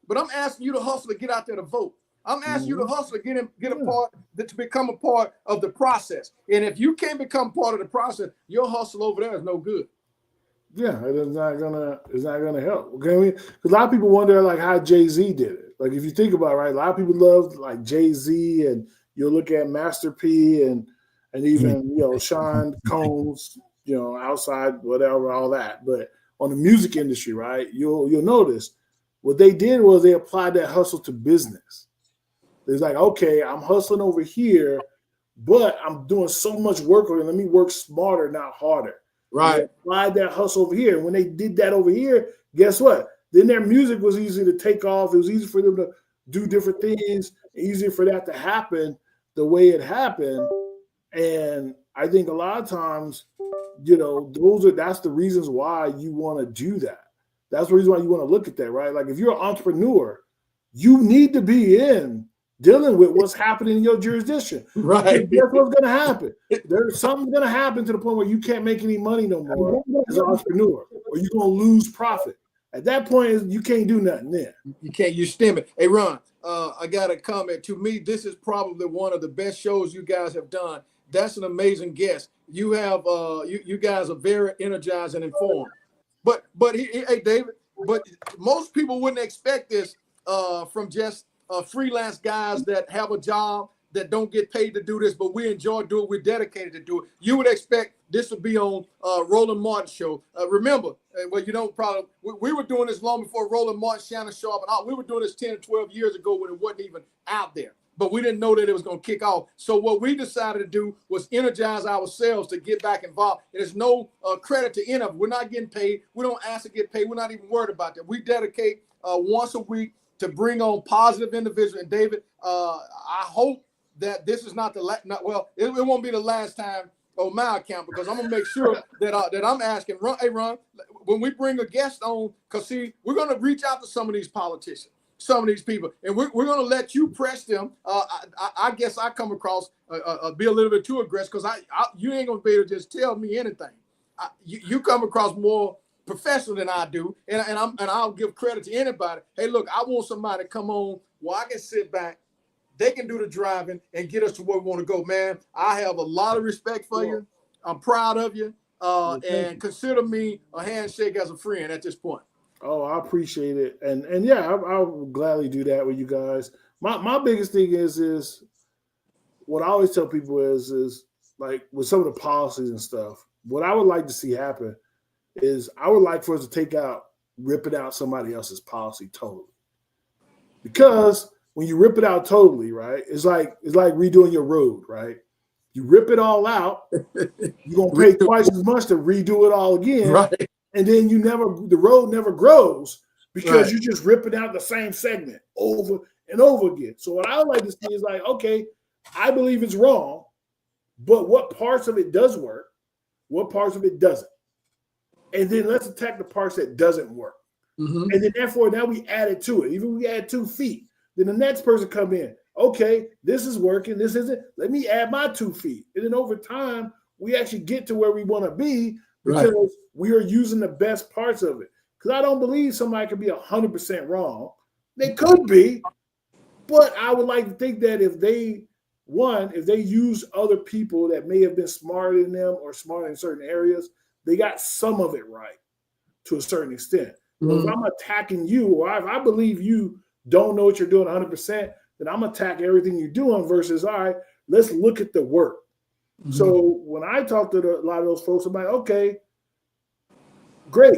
but I'm asking you to hustle to get out there to vote. I'm asking you to hustle to get a part, to become a part of the process. And if you can't become part of the process, your hustle over there is no good. Yeah, it's not gonna help. Okay, because a lot of people wonder like how Jay-Z did it. Like if you think about it, right, a lot of people love like Jay-Z, and you'll look at Master P and even Sean Combs, outside whatever, all that. But on the music industry, right, you'll notice what they did was they applied that hustle to business. It's like, okay, I'm hustling over here, but I'm doing so much work on it. Let me work smarter, not harder. Right. They applied that hustle over here. And when they did that over here, guess what? Then their music was easy to take off. It was easy for them to do different things, easier for that to happen the way it happened. And I think a lot of times, that's the reasons why you want to do that. That's the reason why you want to look at that, right? Like if you're an entrepreneur, you need to be dealing with what's happening in your jurisdiction. Right. Guess what's going to happen? There's something going to happen to the point where you can't make any money no more as an entrepreneur, or you're going to lose profit. At that point, you can't do nothing then. You can't. You stem it. Hey, Ron, I got a comment. To me, this is probably one of the best shows you guys have done. That's an amazing guest. You have you guys are very energized and informed. But hey, David, but most people wouldn't expect this from just freelance guys that have a job that don't get paid to do this, but we enjoy doing it. We're dedicated to do it. You would expect this to be on Roland Martin show. Remember, probably we were doing this long before Roland Martin, Shannon Sharp, and all. We were doing this 10 or 12 years ago when it wasn't even out there. But we didn't know that it was going to kick off. So what we decided to do was energize ourselves to get back involved. There's no credit to any of it. We're not getting paid. We don't ask to get paid. We're not even worried about that. We dedicate once a week to bring on positive individuals. And David, I hope that this is not the last. It won't be the last time on my account, because I'm gonna make sure that I'm asking. Hey, Ron, when we bring a guest on, because see, we're gonna reach out to some of these politicians, some of these people, and we're gonna let you press them. I guess I come across be a little bit too aggressive, because you ain't gonna be able to just tell me anything. You come across more professional than I do, and I'll give credit to anybody. Hey, look, I want somebody to come on where I can sit back. They can do the driving and get us to where we want to go, man. I have a lot of respect for you. I'm proud of you, and consider me a handshake as a friend at this point. Oh, I appreciate it, and yeah, I'll gladly do that with you guys. My biggest thing is what I always tell people is like with some of the policies and stuff. What I would like to see happen is I would like for us to ripping out somebody else's policy totally, because when you rip it out totally, right, it's like redoing your road, right? You rip it all out, you're gonna pay twice as much to redo it all again, right? And then the road never grows because you're just ripping out the same segment over and over again. So what I would like to see is like, okay, I believe it's wrong, but what parts of it does work, what parts of it doesn't, and then let's attack the parts that doesn't work, and then therefore now we add it to it. Even we add 2 feet. Then the next person come in. Okay, this is working. This isn't. Let me add my 2 feet. And then over time, we actually get to where we want to be because we are using the best parts of it. Because I don't believe somebody could be 100% wrong. They could be, but I would like to think that if they use other people that may have been smarter than them or smarter in certain areas, they got some of it right to a certain extent. Well, if I'm attacking you, or if I believe you don't know what you're doing 100%, then I'm attack everything you're doing versus, all right, let's look at the work. So when I talk to a lot of those folks, I'm like, okay, great.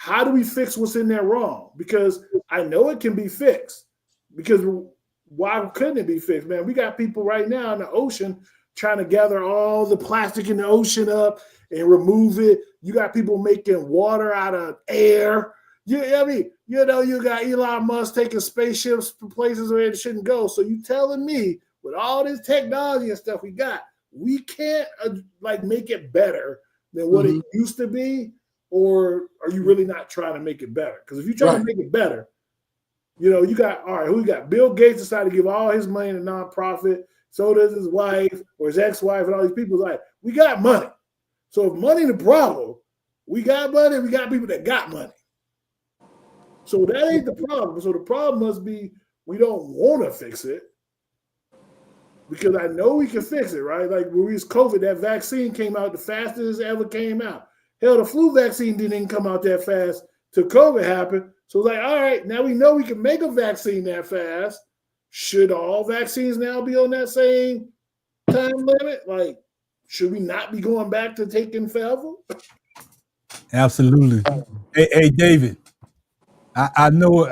how do we fix what's in there wrong? Because I know it can be fixed. Because why couldn't it be fixed, man? We got people right now in the ocean trying to gather all the plastic in the ocean up and remove it. You got people making water out of air. I mean, you got Elon Musk taking spaceships to places where it shouldn't go. So you telling me with all this technology and stuff we got, we can't make it better than what it used to be? Or are you really not trying to make it better? Because if you try to make it better, you got, all right, who you got? Bill Gates decided to give all his money to nonprofit. So does his wife or his ex-wife and all these people. Like, we got money. So if money the problem, we got money, we got people that got money. So that ain't the problem. So the problem must be we don't want to fix it. Because I know we can fix it, right? Like when we was COVID, that vaccine came out the fastest it ever came out. Hell, the flu vaccine didn't come out that fast till COVID happened. So it's like, all right, now we know we can make a vaccine that fast. Should all vaccines now be on that same time limit? Like, should we not be going back to taking forever? Absolutely. Hey, David, I know,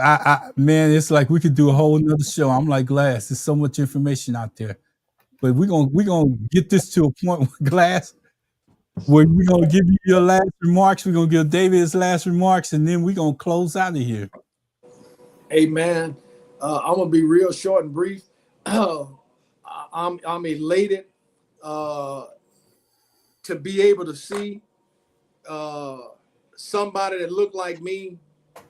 man, it's like we could do a whole nother show. I'm like Glass. There's so much information out there, but we're gonna get this to a point with Glass where we're gonna give you your last remarks. We're gonna give David his last remarks, and then we're gonna close out of here. Hey man, I'm gonna be real short and brief. I'm elated to be able to see somebody that looked like me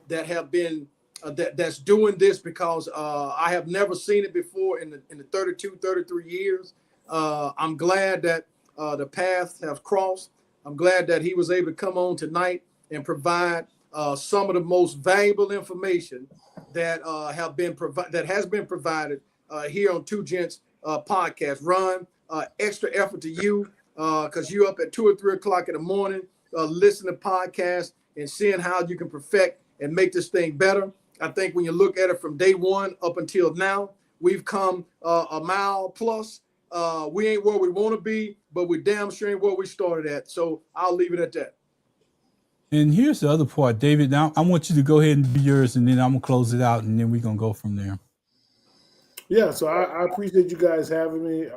that have been that's doing this, because I have never seen it before in the 33 years. I'm glad that the paths have crossed. I'm glad that he was able to come on tonight and provide some of the most valuable information that has been provided here on Two Gents podcast. Ron, extra effort to you because you're up at 2 or 3 o'clock in the morning listening to podcasts and seeing how you can perfect and make this thing better. I think when you look at it from day one up until now, we've come a mile plus. We ain't where we want to be, but we damn sure ain't where we started at. So I'll leave it at that. And here's the other part, David. Now I want you to go ahead and do yours, and then I'm gonna close it out, and then we're gonna go from there. Yeah, so I appreciate you guys having me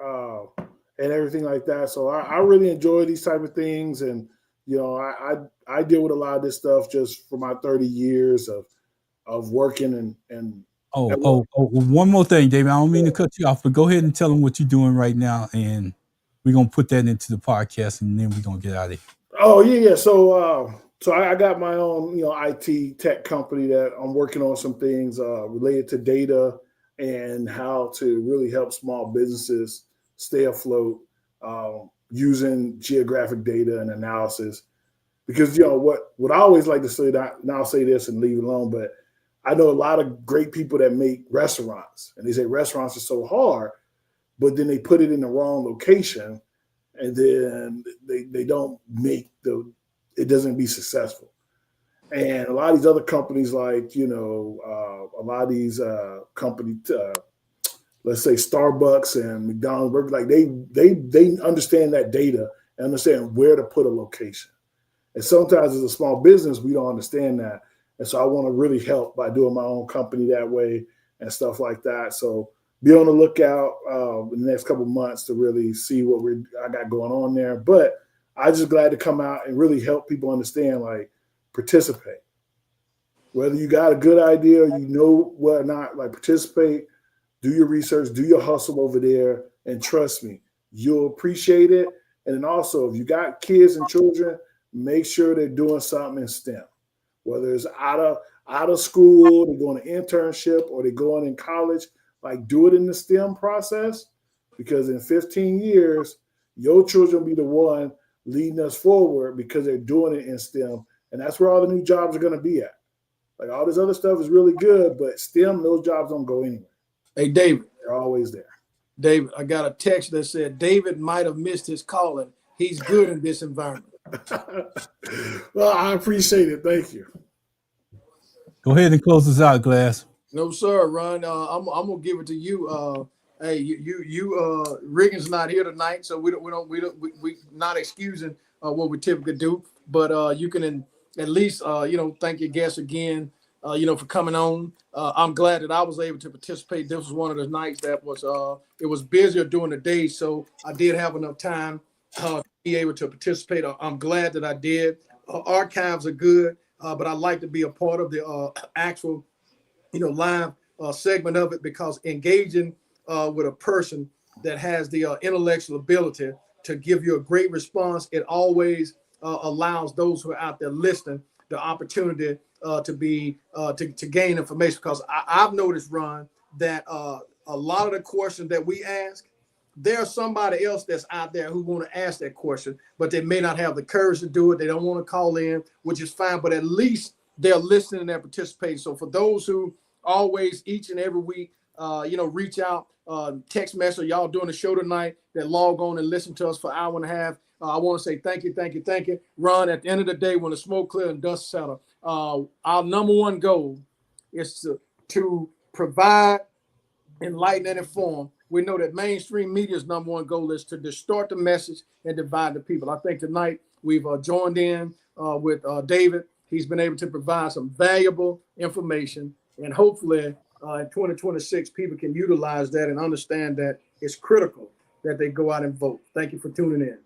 and everything like that. So I really enjoy these type of things, and I deal with a lot of this stuff just for my 30 years of working and. One more thing, David. I don't mean to cut you off, but go ahead and tell them what you're doing right now, and we're gonna put that into the podcast, and then we're gonna get out of here. Oh yeah. So I got my own IT tech company that I'm working on some things related to data and how to really help small businesses stay afloat using geographic data and analysis. Because what I always like to say, that, and I'll say this and leave it alone, but I know a lot of great people that make restaurants, and they say restaurants are so hard, but then they put it in the wrong location, and then they don't make it doesn't be successful. And a lot of these other companies, like a lot of these companies, let's say Starbucks and McDonald's, like they understand that data and understand where to put a location. And sometimes as a small business, we don't understand that. And so I want to really help by doing my own company that way and stuff like that. So be on the lookout in the next couple of months to really see what I got going on there. But I'm just glad to come out and really help people understand, like, participate. Whether you got a good idea or whether or not, like, participate, do your research, do your hustle over there, and trust me, you'll appreciate it. And then also, if you got kids and children, make sure they're doing something in STEM. Whether it's out of school, they're going to internship, or they're going in college, like, do it in the STEM process, because in 15 years, your children will be the one leading us forward because they're doing it in STEM. And that's where all the new jobs are going to be at. Like, all this other stuff is really good, but STEM, those jobs don't go anywhere. Hey, David. They're always there. David, I got a text that said David might have missed his calling. He's good in this environment. Well, I appreciate it. Thank you. Go ahead and close us out, Glass. No, sir, Ron. I'm gonna give it to you. Hey, you Riggins not here tonight, so we not excusing what we typically do. But you can at least, thank your guests again, for coming on. I'm glad that I was able to participate. This was one of the nights that was, it was busier during the day, so I did have enough time to be able to participate. I'm glad that I did. Archives are good, but I like to be a part of the actual, live segment of it, because engaging with a person that has the intellectual ability to give you a great response, it always allows those who are out there listening the opportunity to gain information. Because I've noticed, Ron, that a lot of the questions that we ask, there's somebody else that's out there who want to ask that question, but they may not have the courage to do it. They don't want to call in, which is fine, but at least they're listening and they're participating. So for those who always, each and every week, reach out, text message, y'all doing the show tonight, that log on and listen to us for an hour and a half. I want to say thank you, thank you, thank you. Ron, at the end of the day, when the smoke clear and dust settle, our number one goal is to provide, enlighten, and inform. We know that mainstream media's number one goal is to distort the message and divide the people. I think tonight we've joined in with David. He's been able to provide some valuable information, and hopefully in 2026, people can utilize that and understand that it's critical that they go out and vote. Thank you for tuning in.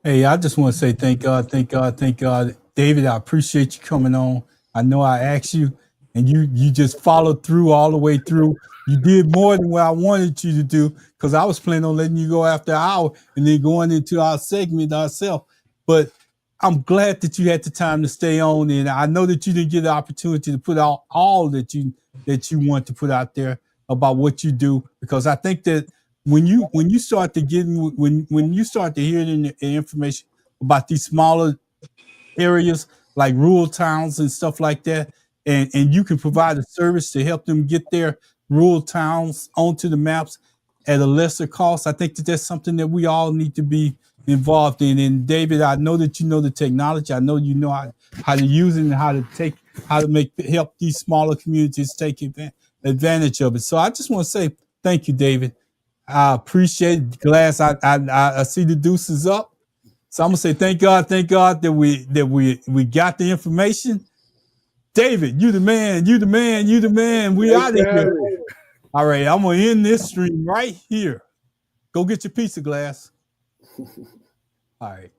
Hey, I just want to say thank God, thank God, thank God. David, I appreciate you coming on. I know I asked you, and you just followed through all the way through. You did more than what I wanted you to do, because I was planning on letting you go after an hour and then going into our segment ourselves. But I'm glad that you had the time to stay on, and I know that you didn't get the opportunity to put out all that you want to put out there about what you do, because I think that when you start to get when you start to hear the information about these smaller areas like rural towns and stuff like that, and you can provide a service to help them get their rural towns onto the maps at a lesser cost, I think that that's something that we all need to be involved in. And David, I know that you know the technology. I know you know how to use it and how to help these smaller communities take advantage of it. So I just want to say thank you, David. I appreciate it. Glass. I see the deuces up. So I'm gonna say thank God that we got the information. David, you the man, you the man, you the man. We out of here. All right, I'm gonna end this stream right here. Go get your pizza, Glass. All right.